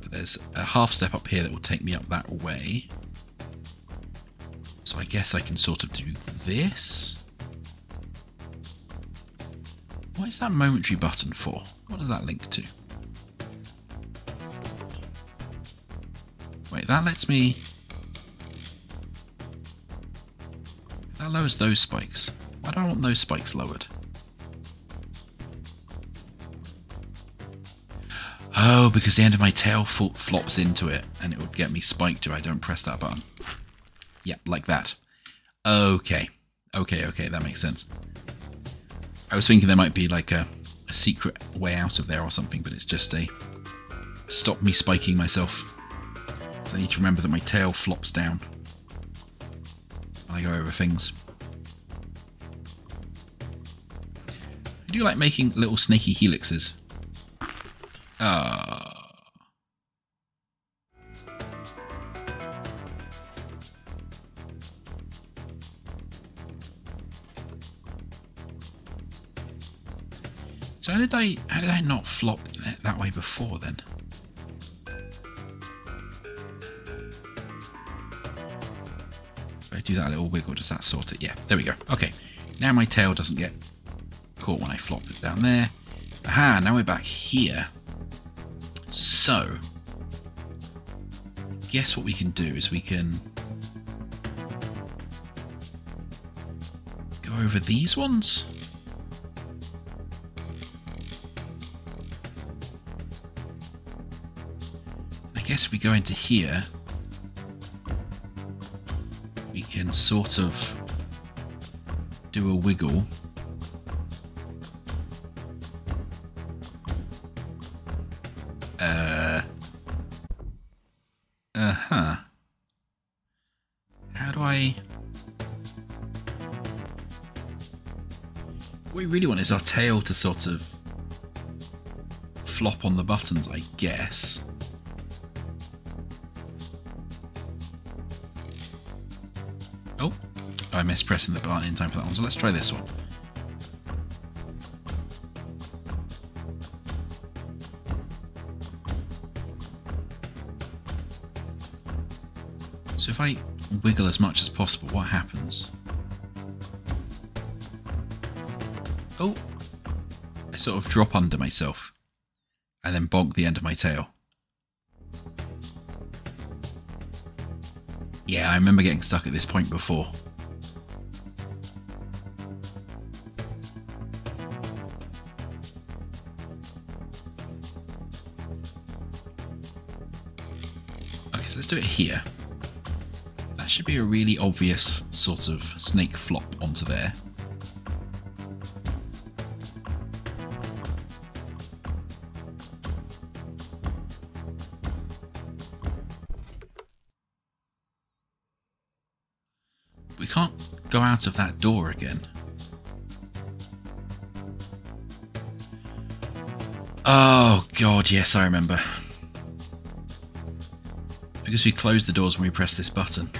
But there's a half step up here that will take me up that way. So I guess I can sort of do this. What is that momentary button for? What does that link to? Wait, that lets me... That lowers those spikes. Why do I want those spikes lowered? Oh, because the end of my tail flops into it and it would get me spiked if I don't press that button. Yep, like that. Okay. Okay, that makes sense. I was thinking there might be like a secret way out of there or something, but it's just to stop me spiking myself. So I need to remember that my tail flops down when I go over things. I do like making little snaky helixes. So how did I not flop that way before then? If I do that little wiggle, does that sort it? Yeah, there we go. Okay, now my tail doesn't get caught when I flop it down there. Aha, now we're back here. So, guess what we can do is we can go over these ones. I guess if we go into here, we can sort of do a wiggle. How do I... What we really want is our tail to sort of flop on the buttons, I guess. Oh, I missed pressing the button in time for that one, so let's try this one. So if I wiggle as much as possible, what happens? Oh, I sort of drop under myself and then bonk the end of my tail. Yeah, I remember getting stuck at this point before. Okay, so let's do it here. That should be a really obvious sort of snake flop onto there. We can't go out of that door again. Oh god, yes, I remember. Because we close the doors when we press this button.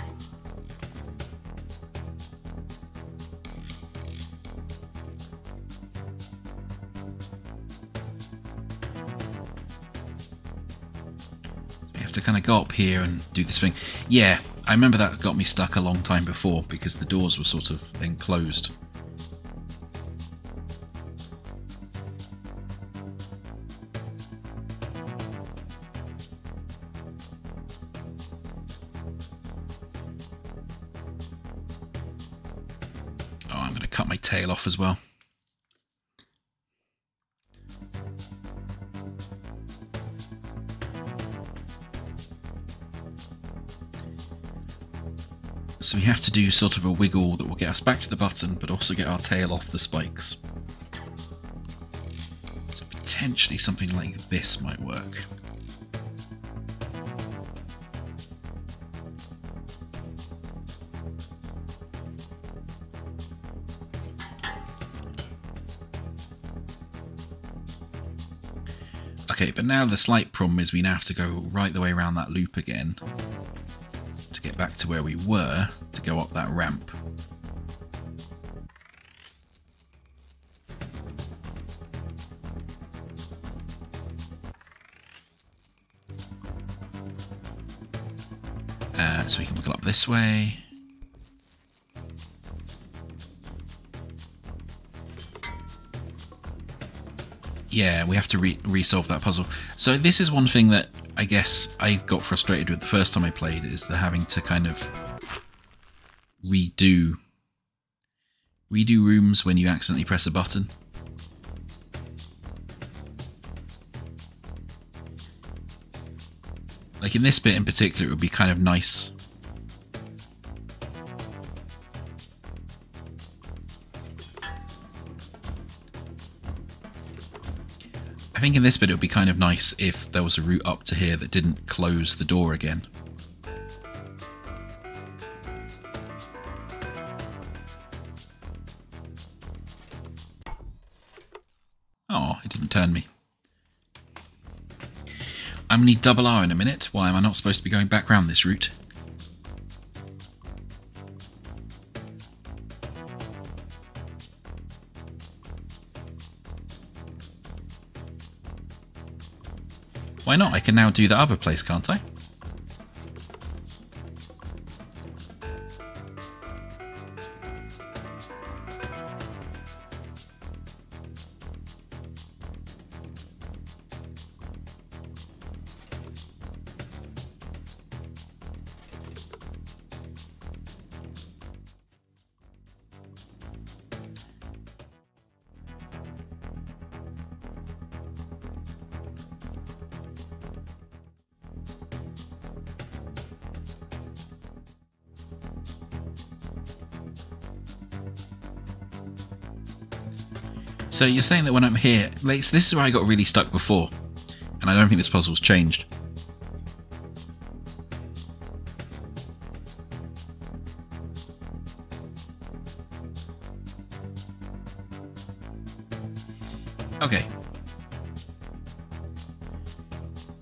We have to kind of go up here and do this thing. Yeah, I remember that got me stuck a long time before because the doors were sort of then closed. Oh, I'm going to cut my tail off as well. So we have to do sort of a wiggle that will get us back to the button, but also get our tail off the spikes. So potentially something like this might work. Okay, but now the slight problem is we now have to go right the way around that loop again to get back to where we were to go up that ramp. So we can wiggle up this way. Yeah, we have to resolve that puzzle. So this is one thing that I guess I got frustrated with the first time I played, is the having to kind of redo rooms when you accidentally press a button. Like in this bit in particular, it would be kind of nice. I think in this bit it would be kind of nice if there was a route up to here that didn't close the door again. Oh, it didn't turn me. I'm going to need double R in a minute. Why am I not supposed to be going back round this route? Why not? I can now do the other place, can't I? So you're saying that when I'm here, this is where I got really stuck before, and I don't think this puzzle's changed. Okay.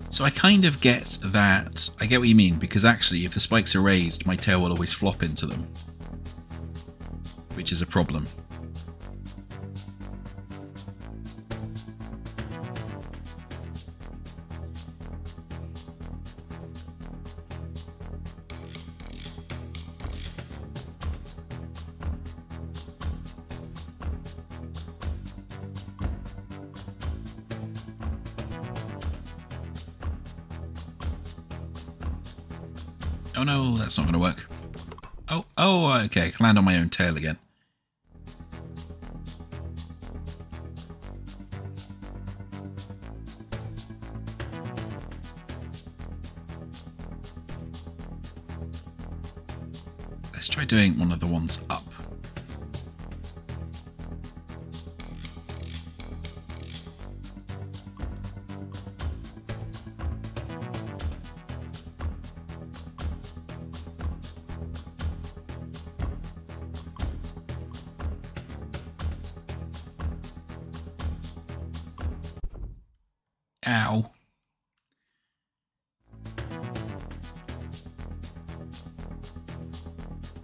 So I kind of get that. I get what you mean, because actually if the spikes are raised, my tail will always flop into them, which is a problem. Oh no, that's not going to work. Oh, okay, I can land on my own tail again. Let's try doing one of the ones up. Ow.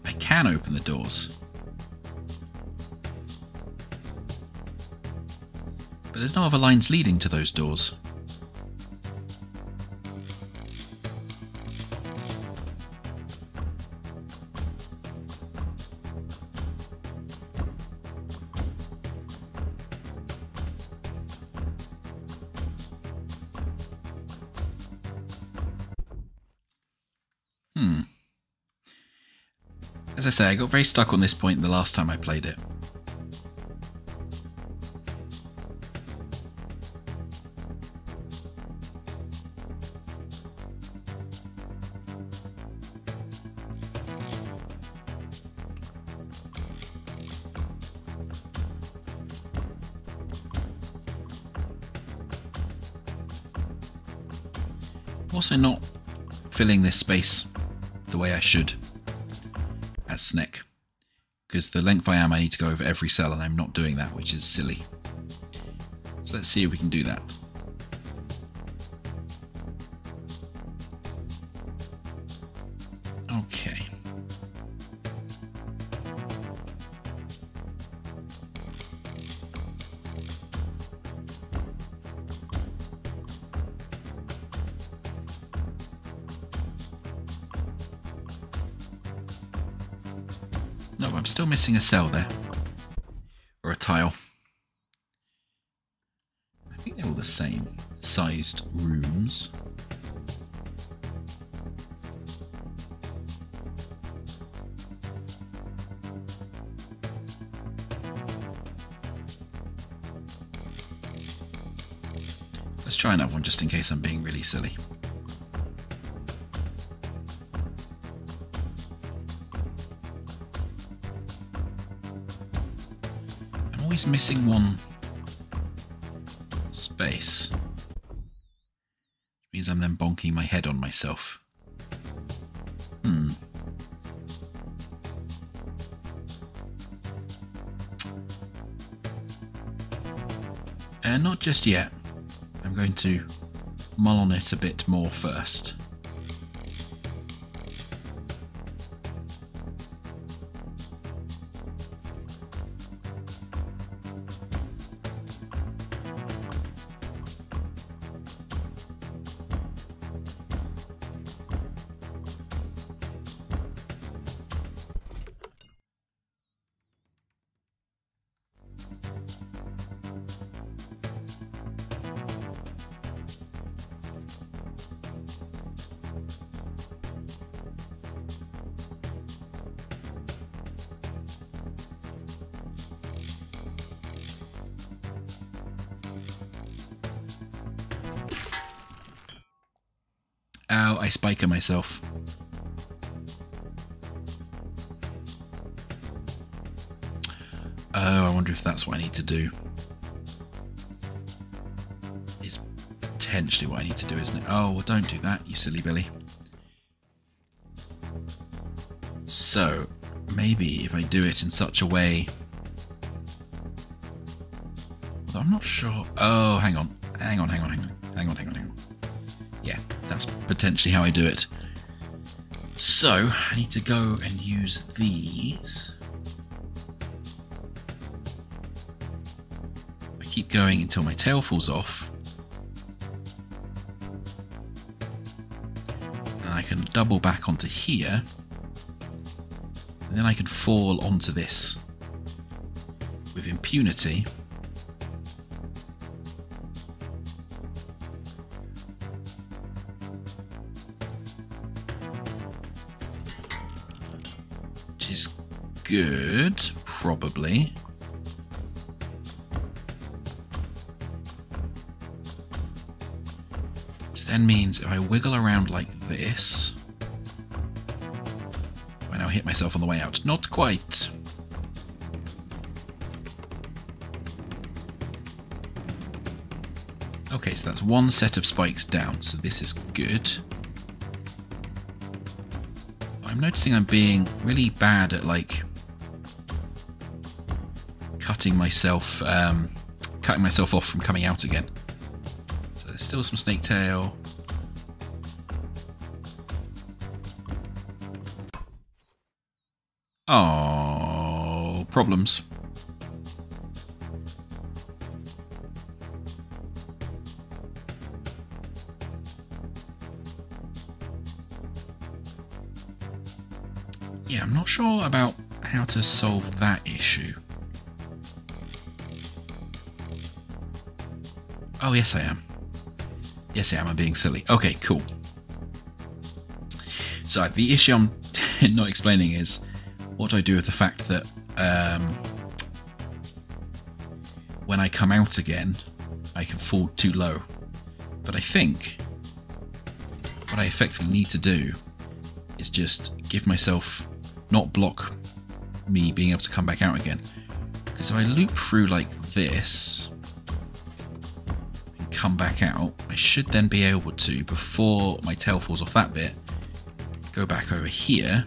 I can open the doors. But there's no other lines leading to those doors. As I say, I got very stuck on this point the last time I played it. I'm also not filling this space the way I should as Snek, because the length I am, I need to go over every cell, and I'm not doing that, which is silly. So let's see if we can do that. Okay. No, I'm still missing a cell there. Or a tile. I think they're all the same sized rooms. Let's try another one just in case I'm being really silly. Always missing one space. Which means I'm then bonking my head on myself. Not just yet. I'm going to mull on it a bit more first. Ow, I spiker myself. Oh, I wonder if that's what I need to do. Is potentially what I need to do, isn't it? Oh, well, don't do that, you silly Billy. So, maybe if I do it in such a way Although I'm not sure. Oh, hang on. Hang on. Yeah, that's potentially how I do it. So, I need to go and use these. I keep going until my tail falls off. And I can double back onto here. And then I can fall onto this with impunity. Which is good, probably. This then means if I wiggle around like this, I now hit myself on the way out. Not quite. Okay, so that's one set of spikes down, so this is good. I'm noticing I'm being really bad at, like, cutting myself off from coming out again. So there's still some snake tail. Oh, problems. Yeah, I'm not sure about how to solve that issue. Oh, yes I am. Yes I am, I'm being silly. Okay, cool. So the issue I'm not explaining is what do I do with the fact that when I come out again, I can fall too low. But I think what I effectively need to do is just give myself, not block me being able to come back out again. Because if I loop through like this and come back out, I should then be able to, before my tail falls off that bit, go back over here.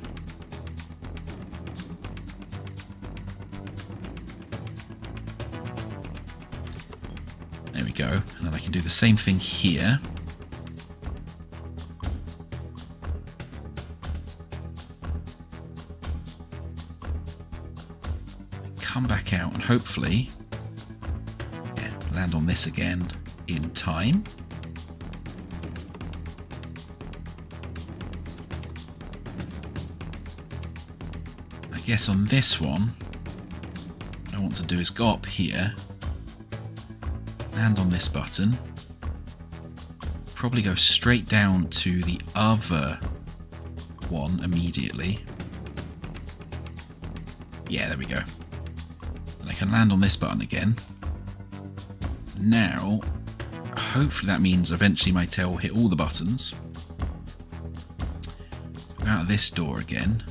There we go. And then I can do the same thing here. Come back out and hopefully land on this again in time. I guess on this one, what I want to do is go up here, land on this button, probably go straight down to the other one immediately. Yeah, there we go. And I can land on this button again. Now, hopefully that means eventually my tail will hit all the buttons. Go out of this door again.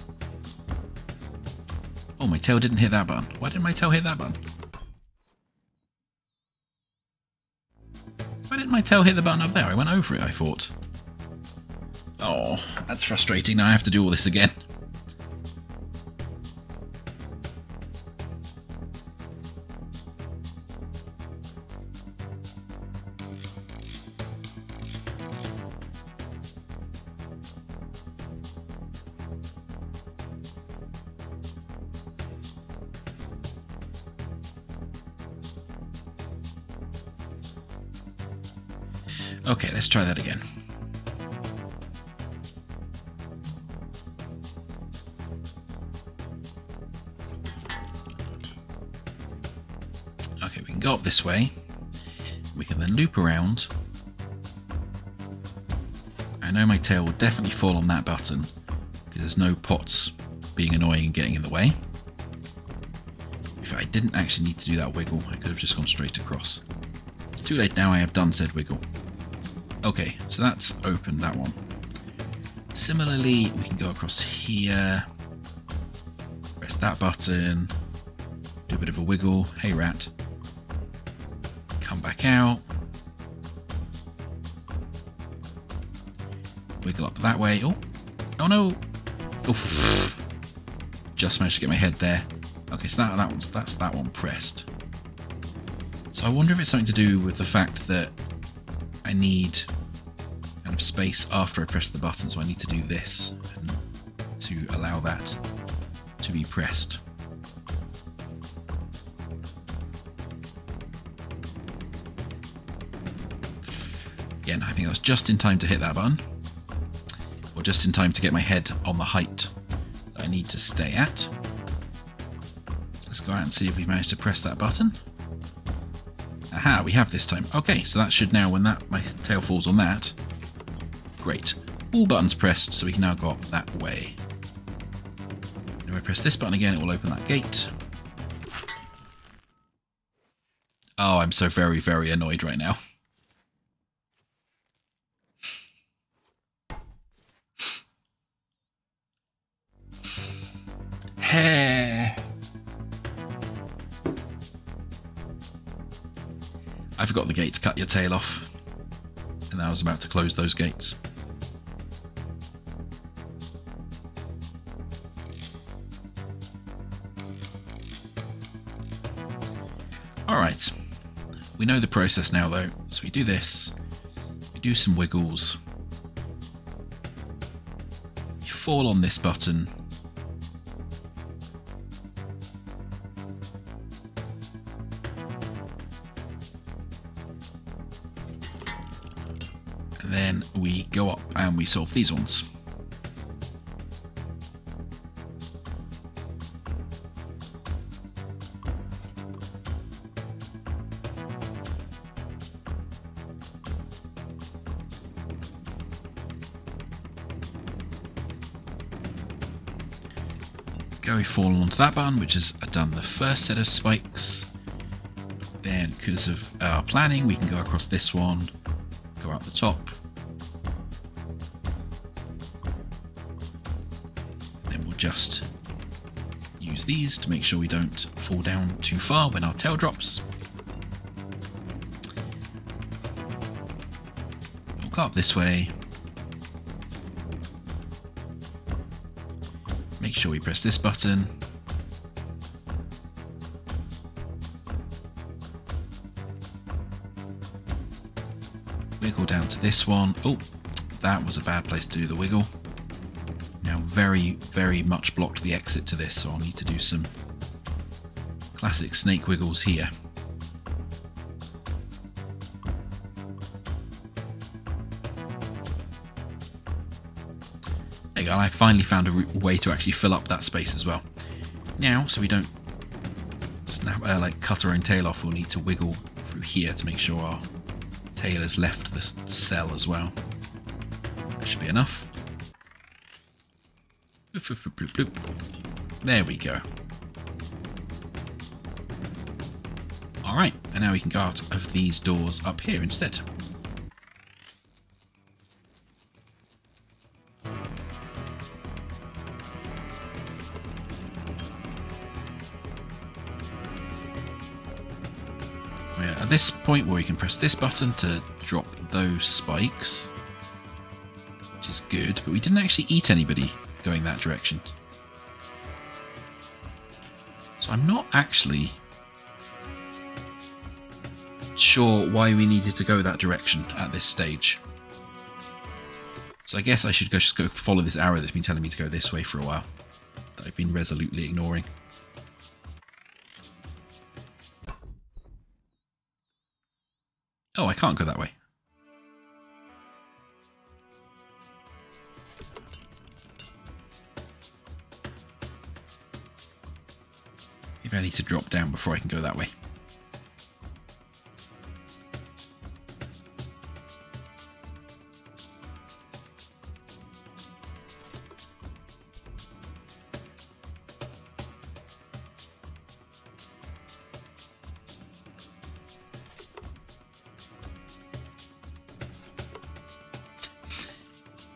Oh, my tail didn't hit that button. Why didn't my tail hit that button? Why didn't my tail hit the button up there? I went over it, I thought. Oh, that's frustrating. Now I have to do all this again. Okay, let's try that again. Okay, we can go up this way. We can then loop around. I know my tail will definitely fall on that button because there's no pots being annoying and getting in the way. If I didn't actually need to do that wiggle, I could have just gone straight across. It's too late now, I have done said wiggle. Okay, so that's open, that one. Similarly, we can go across here, press that button, do a bit of a wiggle, hey rat, come back out, wiggle up that way, oh no, oof, just managed to get my head there. Okay, so that's that one pressed. So I wonder if it's something to do with the fact that I need kind of space after I press the button, so I need to do this and to allow that to be pressed. Again, I think I was just in time to hit that button, or just in time to get my head on the height that I need to stay at. So let's go out and see if we've managed to press that button. Aha, we have this time. Okay, so that should now, when my tail falls on that, great. All buttons pressed, so we can now go up that way. And if I press this button again, it will open that gate. Oh, I'm so very, very annoyed right now. I forgot the gate to cut your tail off, and I was about to close those gates. Alright, we know the process now though, so we do this, we do some wiggles, you fall on this button, and then we go up and we solve these ones. Go, we've fallen onto that button, which has done the first set of spikes. Then, because of our planning, we can go across this one, go out the top. Then we'll just use these to make sure we don't fall down too far when our tail drops. We'll go up this way. Make sure we press this button. Wiggle down to this one. Oh, that was a bad place to do the wiggle. Now very, very much blocked the exit to this, so I'll need to do some classic snake wiggles here. There you go, and I finally found a way to actually fill up that space as well. Now, so we don't snap, like cut our own tail off, we'll need to wiggle through here to make sure our tail has left the cell as well. That should be enough. Bloop, bloop, bloop, bloop. There we go. Alright, and now we can go out of these doors up here instead. We're at this point where we can press this button to drop those spikes, which is good, but we didn't actually eat anybody going that direction. So I'm not actually sure why we needed to go that direction at this stage. So I guess I should just go follow this arrow that's been telling me to go this way for a while, that I've been resolutely ignoring. Oh, I can't go that way. Maybe I need to drop down before I can go that way.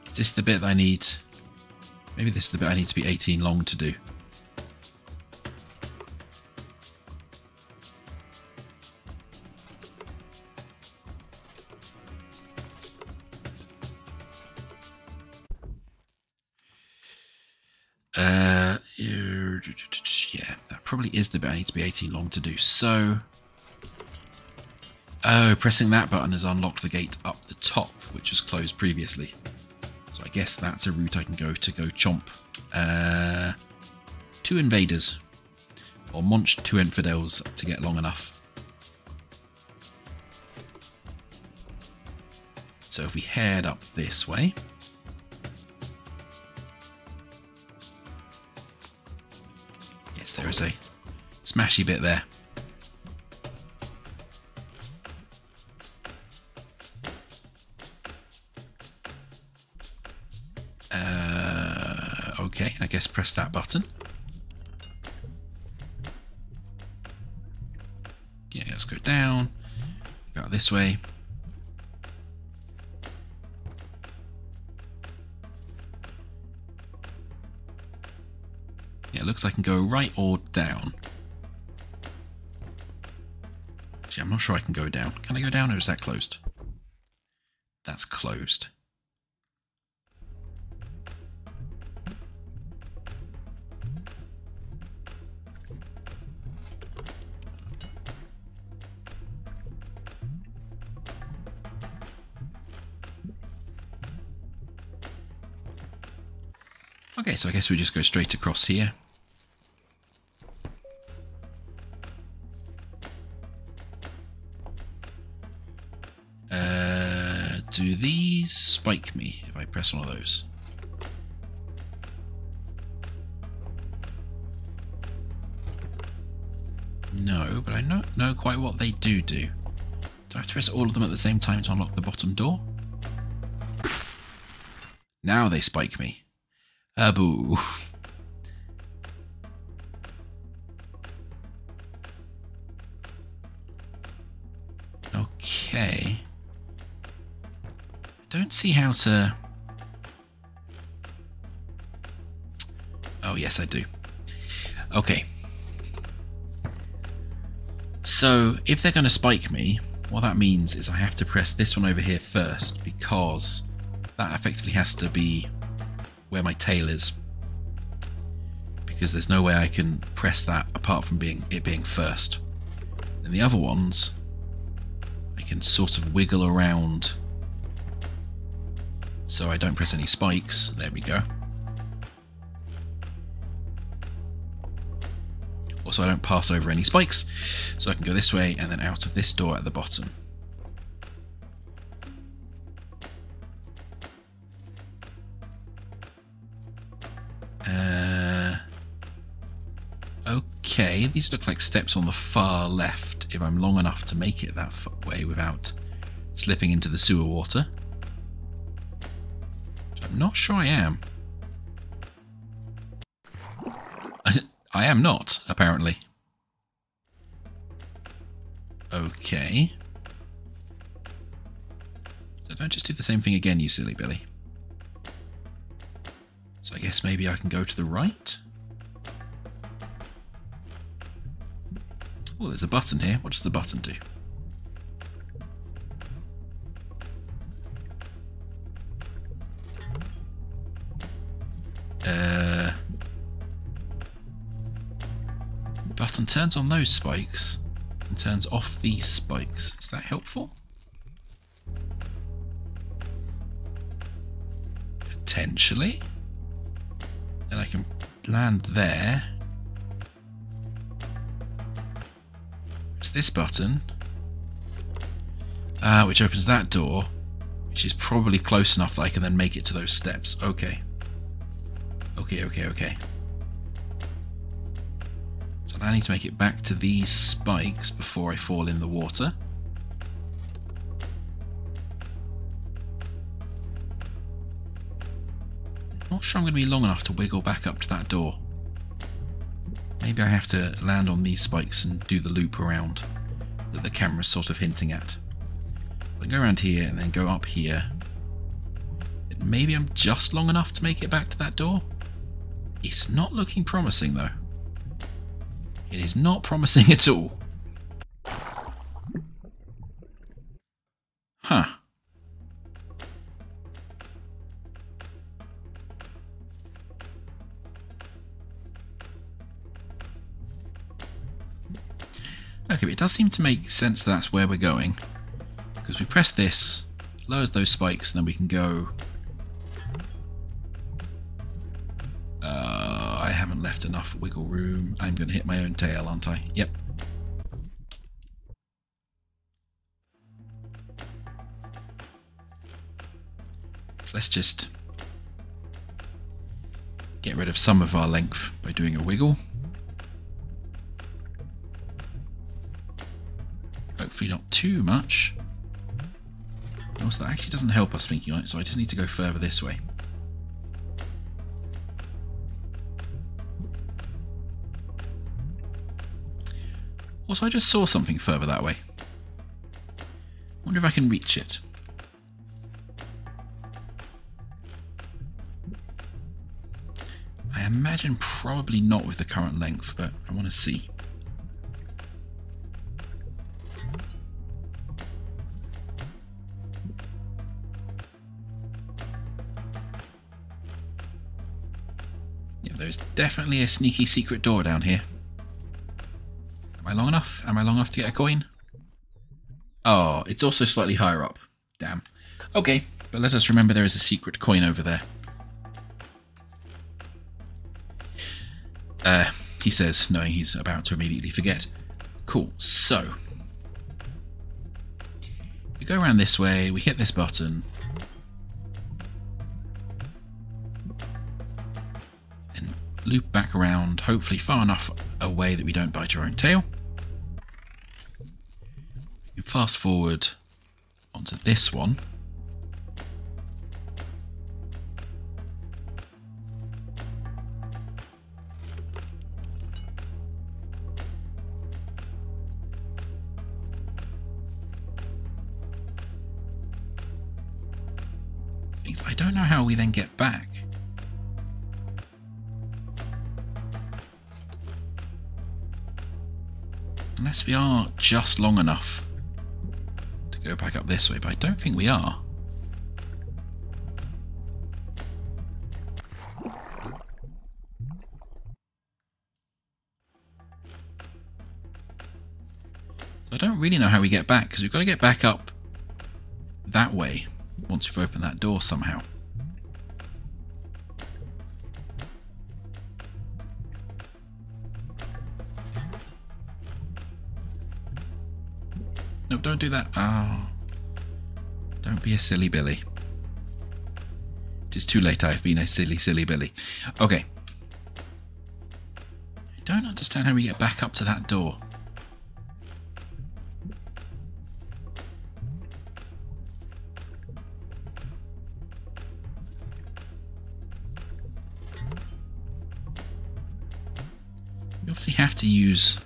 Is this the bit that I need? Maybe this is the bit I need to be 18 long to do. Yeah, that probably is the bit I need to be 18 long to do. So Oh, pressing that button has unlocked the gate up the top, which was closed previously. So I guess that's a route I can go to go chomp 2 invaders. Or munch 2 infidels to get long enough. So if we head up this way... Yes, there is a smashy bit there. Okay, I guess press that button. Yeah, let's go down. Go out this way. Yeah, it looks like I can go right or down. Actually, I'm not sure I can go down. Can I go down or is that closed? That's closed. Okay, so I guess we just go straight across here. Do these spike me if I press one of those? No, but I don't know quite what they do. Do I have to press all of them at the same time to unlock the bottom door? Now they spike me. Boo. Okay. I don't see how to... Oh, yes, I do. Okay. So, if they're going to spike me, what that means is I have to press this one over here first, because that effectively has to be where my tail is. Because there's no way I can press that apart from it being first. And the other ones, I can sort of wiggle around so I don't press any spikes. There we go. Also, I don't pass over any spikes, so I can go this way and then out of this door at the bottom. Okay, these look like steps on the far left if I'm long enough to make it that way without slipping into the sewer water. Which I'm not sure I am. I am not, apparently. Okay. So don't just do the same thing again, you silly Billy. So I guess maybe I can go to the right? Oh, there's a button here. What does the button do? Button turns on those spikes and turns off these spikes. Is that helpful? Potentially. Then I can land there. It's this button, which opens that door, which is probably close enough that I can then make it to those steps. Okay. Okay. So now I need to make it back to these spikes before I fall in the water. Not sure I'm going to be long enough to wiggle back up to that door. Maybe I have to land on these spikes and do the loop around that the camera's sort of hinting at. I can go around here and then go up here. Maybe I'm just long enough to make it back to that door. It's not looking promising though. It is not promising at all. Huh. Okay, but it does seem to make sense that that's where we're going. Because we press this, lowers those spikes, and then we can go... I haven't left enough wiggle room. I'm going to hit my own tail, aren't I? Yep. So let's just get rid of some of our length by doing a wiggle. Hopefully not too much. Also, that actually doesn't help us thinking on it, so I just need to go further this way. Also, I just saw something further that way. Wonder if I can reach it. I imagine probably not with the current length, but I want to see. Yeah, there's definitely a sneaky secret door down here. Am I long enough? Am I long enough to get a coin? Oh, it's also slightly higher up. Damn. Okay, but let us remember there is a secret coin over there. He says, knowing he's about to immediately forget. Cool, so... we go around this way, we hit this button. And loop back around, hopefully far enough away that we don't bite our own tail. We fast forward onto this one. I don't know how we then get back. Unless we are just long enough to go back up this way, but I don't think we are. So I don't really know how we get back, because we've got to get back up that way once we've opened that door somehow. No, don't do that. Oh. Don't be a silly Billy. It is too late. I've been a silly, silly Billy. Okay. I don't understand how we get back up to that door. We obviously have to use...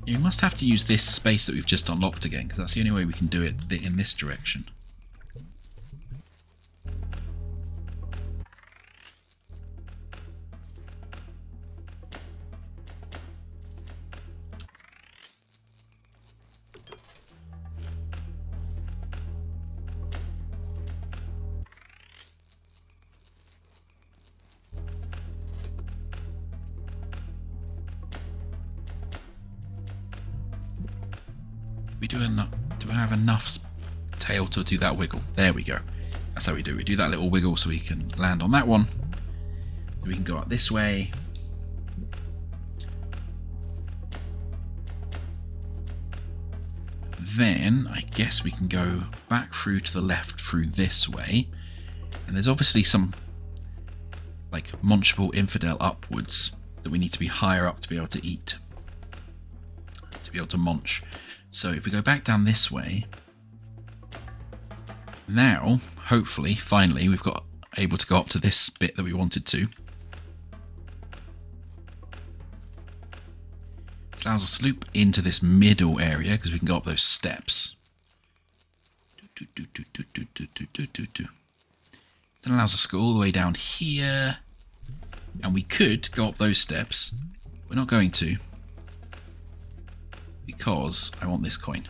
you must have to use this space that we've just unlocked again, because that's the only way we can do it in this direction. Do I have enough tail to do that wiggle? There we go. That's how we do it. We do that little wiggle so we can land on that one. We can go up this way. Then I guess we can go back through to the left through this way. And there's obviously some like munchable infidel upwards that we need to be higher up to be able to eat. To be able to munch. So if we go back down this way, now, hopefully, finally, we've got able to go up to this bit that we wanted to. This allows us to loop into this middle area because we can go up those steps. Then allows us to go all the way down here, and we could go up those steps. We're not going to, because I want this coin.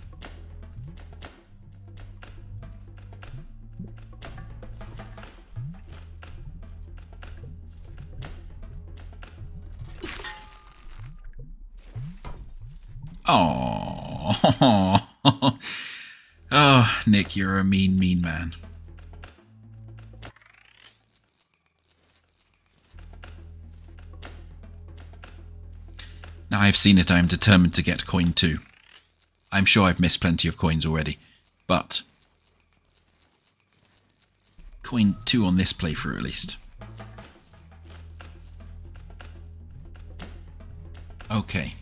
Oh, oh, Nick, you're a mean, mean man. Now I've seen it, I am determined to get coin 2. I'm sure I've missed plenty of coins already, but coin 2 on this playthrough at least. Okay.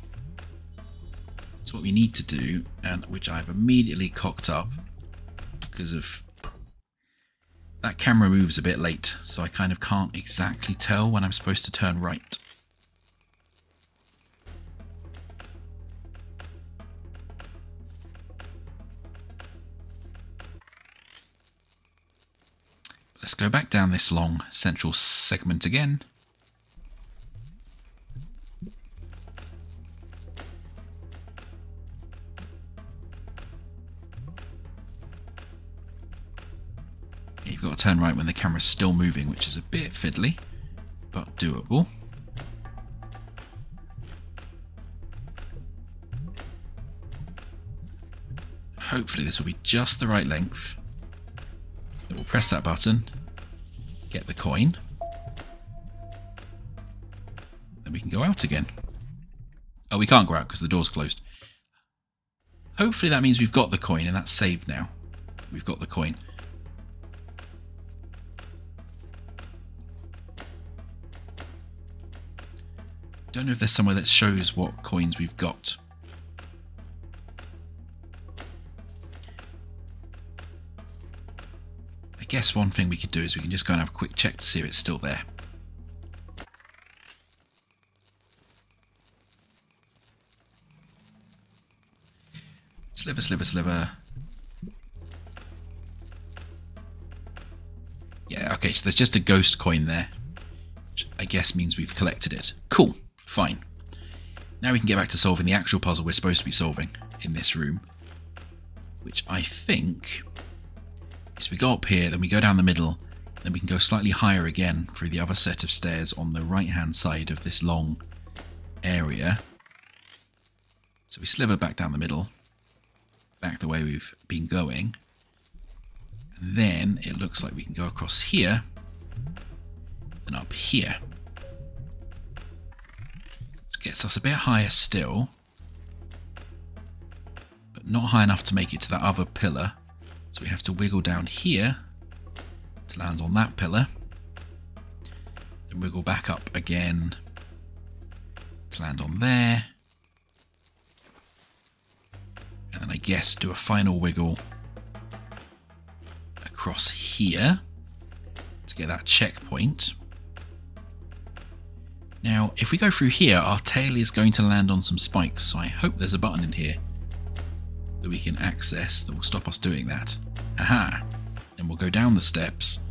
So what we need to do, and which I've immediately cocked up because of that camera moves a bit late, so I kind of can't exactly tell when I'm supposed to turn right. Let's go back down this long central segment again. You've got to turn right when the camera's still moving, which is a bit fiddly, but doable. Hopefully this will be just the right length. Then we'll press that button, get the coin, then we can go out again. Oh, we can't go out because the door's closed. Hopefully that means we've got the coin and that's saved now. We've got the coin. Don't know if there's somewhere that shows what coins we've got. I guess one thing we could do is we can just go and have a quick check to see if it's still there. Sliver, sliver, sliver. Yeah, okay, so there's just a ghost coin there, which I guess means we've collected it. Cool, fine. Now we can get back to solving the actual puzzle we're supposed to be solving in this room, which I think is we go up here, then we go down the middle, then we can go slightly higher again through the other set of stairs on the right-hand side of this long area. So we sliver back down the middle, back the way we've been going. And then it looks like we can go across here and up here. Which gets us a bit higher still, but not high enough to make it to that other pillar. So we have to wiggle down here to land on that pillar. Then wiggle back up again to land on there. And then I guess do a final wiggle across here to get that checkpoint. Now, if we go through here, our tail is going to land on some spikes, so I hope there's a button in here that we can access that will stop us doing that. Aha! Then we'll go down the steps.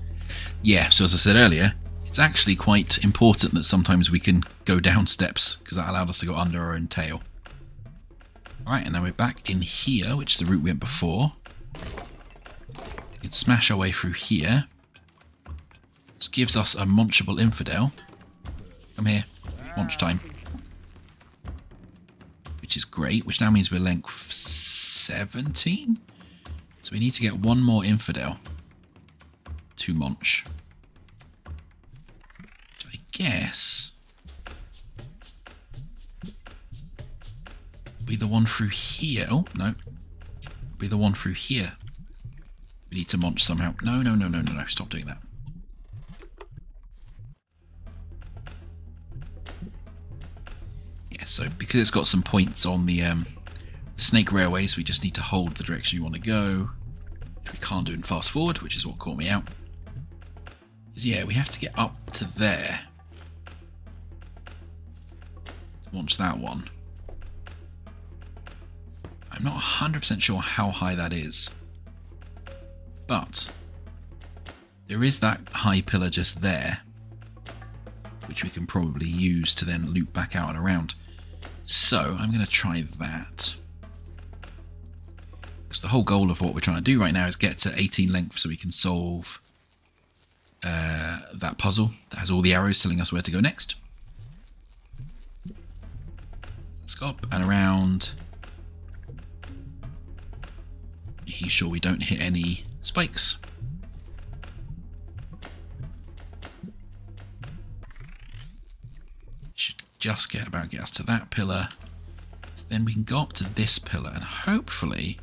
Yeah, so as I said earlier, it's actually quite important that sometimes we can go down steps, because that allowed us to go under our own tail. Alright, and now we're back in here, which is the route we went before. We can smash our way through here. This gives us a munchable infidel. Come here, munch time. Which is great, which now means we're length 17? So we need to get one more infidel to munch. Which I guess will be the one through here. Oh, no. Will be the one through here. We need to munch somehow. No, no, no, no, no, no. Stop doing that. Yeah, so because it's got some points on the Snake railways, we just need to hold the direction you want to go, which we can't do in fast forward, which is what caught me out. Because yeah, we have to get up to there to launch that one. I'm not 100% sure how high that is, but there is that high pillar just there, which we can probably use to then loop back out and around. So I'm going to try that. Because the whole goal of what we're trying to do right now is get to 18 length so we can solve that puzzle that has all the arrows telling us where to go next. Let's go up and around making sure we don't hit any spikes. Should just get us to that pillar. Then we can go up to this pillar, and hopefully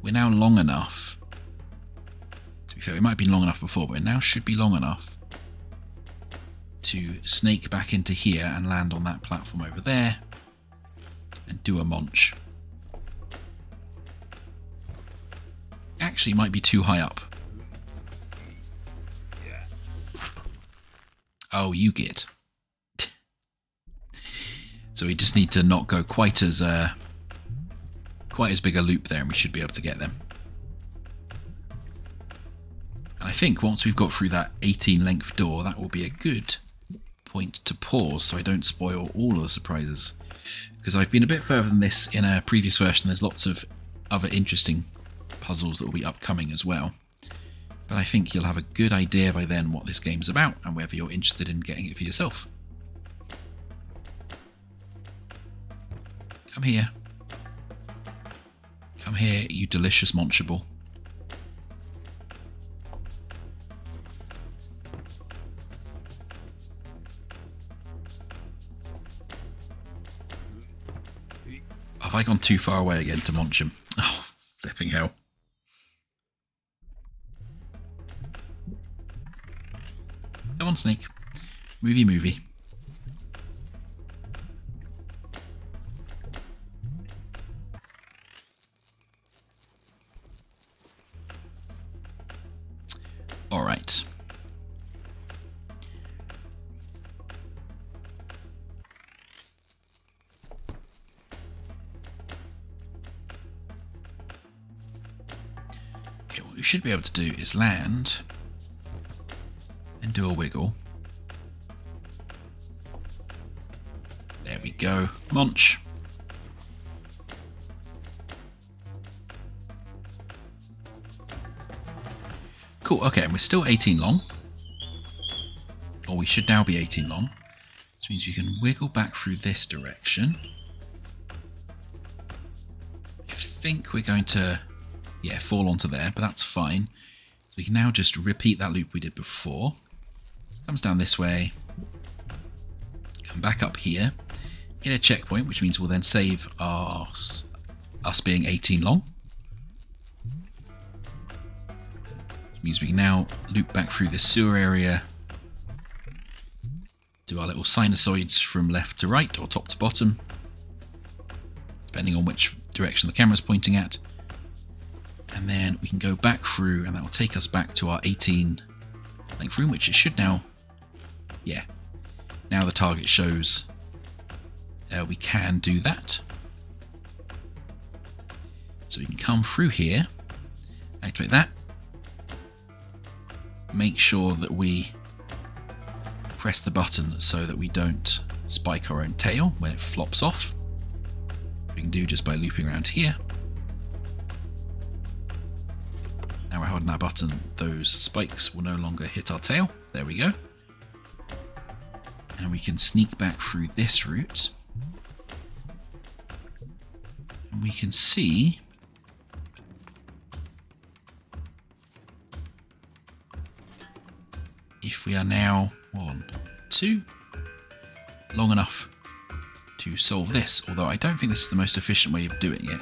we're now long enough. To be fair, we might have been long enough before, but it now should be long enough to snake back into here and land on that platform over there and do a munch. Actually might be too high up. Oh, you get. So we just need to not go quite as big a loop there, and we should be able to get them. And I think once we've got through that 18 length door, that will be a good point to pause so I don't spoil all of the surprises. Because I've been a bit further than this in a previous version. There's lots of other interesting puzzles that will be upcoming as well. But I think you'll have a good idea by then what this game's about and whether you're interested in getting it for yourself. Come here. Come here, you delicious munchable. Have I gone too far away again to munch him? Oh, flipping hell. Come on, Snake. Movie. All right. Okay, what we should be able to do is land and do a wiggle. There we go. Munch. Cool, okay, and we're still 18 long. Or we should now be 18 long. Which means we can wiggle back through this direction. I think we're going to, yeah, fall onto there, but that's fine. So we can now just repeat that loop we did before. Comes down this way. Come back up here. Hit a checkpoint, which means we'll then save us being 18 long. Means we can now loop back through this sewer area, do our little sinusoids from left to right or top to bottom, depending on which direction the camera's pointing at, and then we can go back through, and that will take us back to our 18 length room, which it should now, yeah, now the target shows we can do that. So we can come through here, activate that. Make sure that we press the button so that we don't spike our own tail when it flops off. We can do just by looping around here. Now we're holding that button, those spikes will no longer hit our tail. There we go. And we can sneak back through this route. And we can see if we are now 1, 2 long enough to solve this, although I don't think this is the most efficient way of doing it,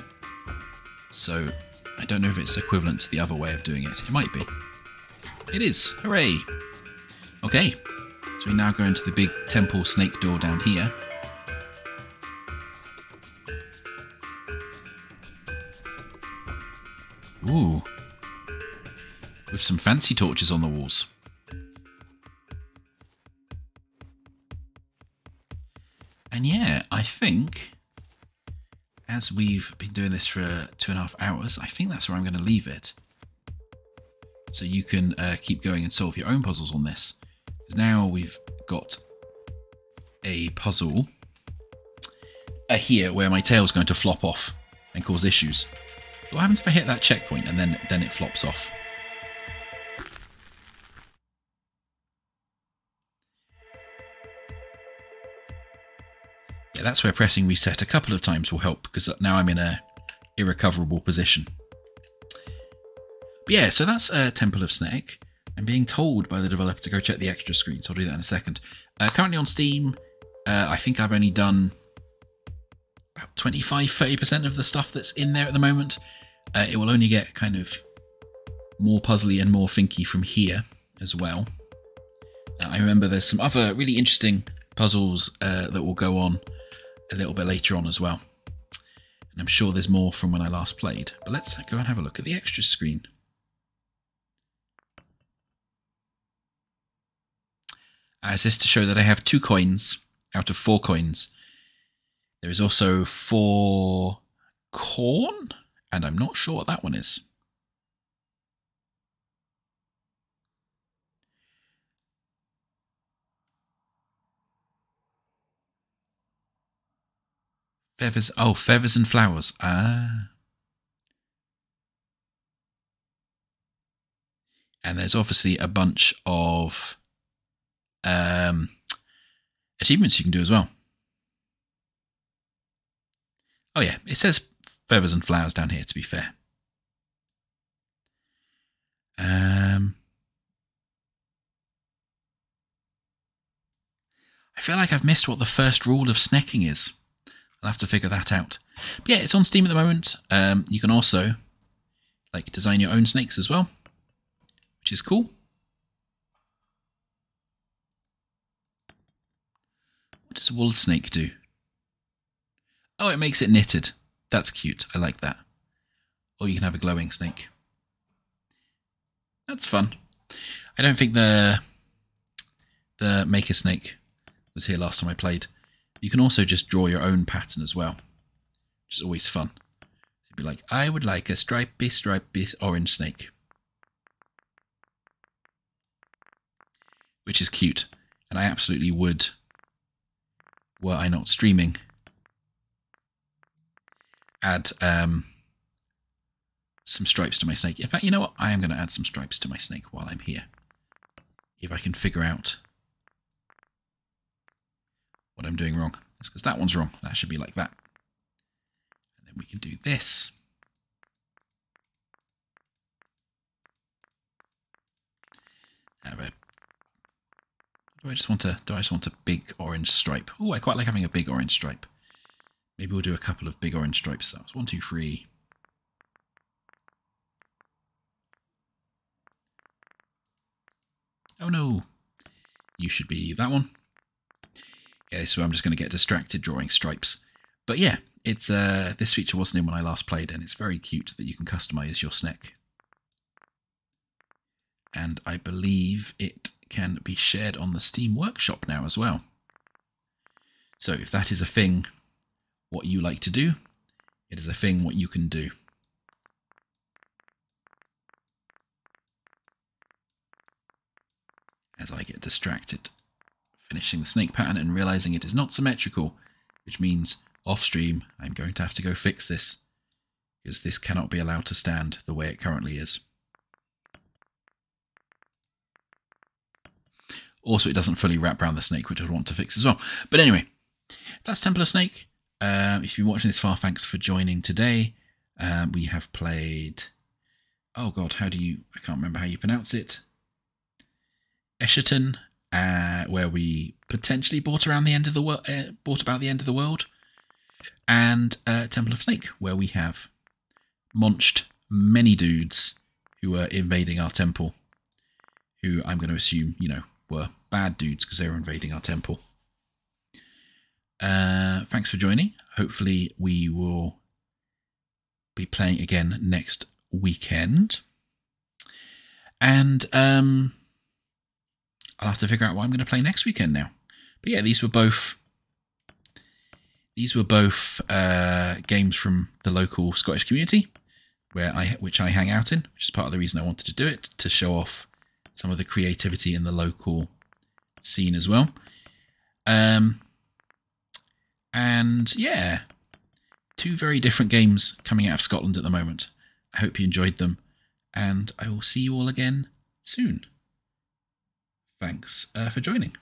so I don't know if it's equivalent to the other way of doing it. It might be. It is. Hooray! Okay, so we now go into the big temple snake door down here. Ooh, with some fancy torches on the walls. And yeah, I think, as we've been doing this for 2.5 hours, I think that's where I'm going to leave it. So you can keep going and solve your own puzzles on this. Because now we've got a puzzle here where my tail's going to flop off and cause issues. What happens if I hit that checkpoint and then it flops off? Yeah, that's where pressing reset a couple of times will help, because now I'm in a irrecoverable position. But yeah, so that's Temple of Snek. I'm being told by the developer to go check the extra screen, so I'll do that in a second. Currently on Steam, I think I've only done about 25-30% of the stuff that's in there at the moment. It will only get kind of more puzzly and more thinky from here as well. I remember there's some other really interesting puzzles that will go on a little bit later on as well. And I'm sure there's more from when I last played. But let's go and have a look at the extras screen. As this to show that I have 2 coins out of 4 coins. There is also 4 corn, and I'm not sure what that one is. Feathers. Oh, feathers and flowers. Ah. And there's obviously a bunch of achievements you can do as well. Oh yeah, it says feathers and flowers down here, to be fair. I feel like I've missed what the first rule of snecking is. I'll have to figure that out. But yeah, it's on Steam at the moment. You can also design your own snakes as well, which is cool. What does wool snake do? Oh, it makes it knitted. That's cute. I like that. Or you can have a glowing snake. That's fun. I don't think the maker snake was here last time I played. You can also just draw your own pattern as well, which is always fun. You'd be like, I would like a stripy orange snake. Which is cute. And I absolutely would, were I not streaming, add some stripes to my snake. In fact, you know what? I am going to add some stripes to my snake while I'm here. If I can figure out what I'm doing wrong. That's because that one's wrong. That should be like that. And then we can do this. Have a. Do I just want a big orange stripe? Oh, I quite like having a big orange stripe. Maybe we'll do a couple of big orange stripes. So that's 1, 2, 3. Oh no! You should be that one. Yeah, so I'm just going to get distracted drawing stripes. But yeah, it's this feature wasn't in when I last played, and it's very cute that you can customize your Snek. And I believe it can be shared on the Steam Workshop now as well. So if that is a thing, what you like to do, it is a thing what you can do. As I get distracted finishing the snake pattern and realizing it is not symmetrical, which means off stream I'm going to have to go fix this, because this cannot be allowed to stand the way it currently is. Also, it doesn't fully wrap around the snake, which I'd want to fix as well. But anyway, that's Temple of Snek. If you've been watching this far, thanks for joining today. We have played, oh god, I can't remember how you pronounce it. Eschaton, where we potentially brought about the end of the world, and Temple of Snek, where we have munched many dudes who were invading our temple, who I'm going to assume, were bad dudes because they were invading our temple. Thanks for joining. Hopefully we will be playing again next weekend, and I'll have to figure out what I'm going to play next weekend now. But yeah, these were both games from the local Scottish community which I hang out in, which is part of the reason I wanted to do it, to show off some of the creativity in the local scene as well. And yeah, 2 very different games coming out of Scotland at the moment. I hope you enjoyed them, and I will see you all again soon. Thanks for joining.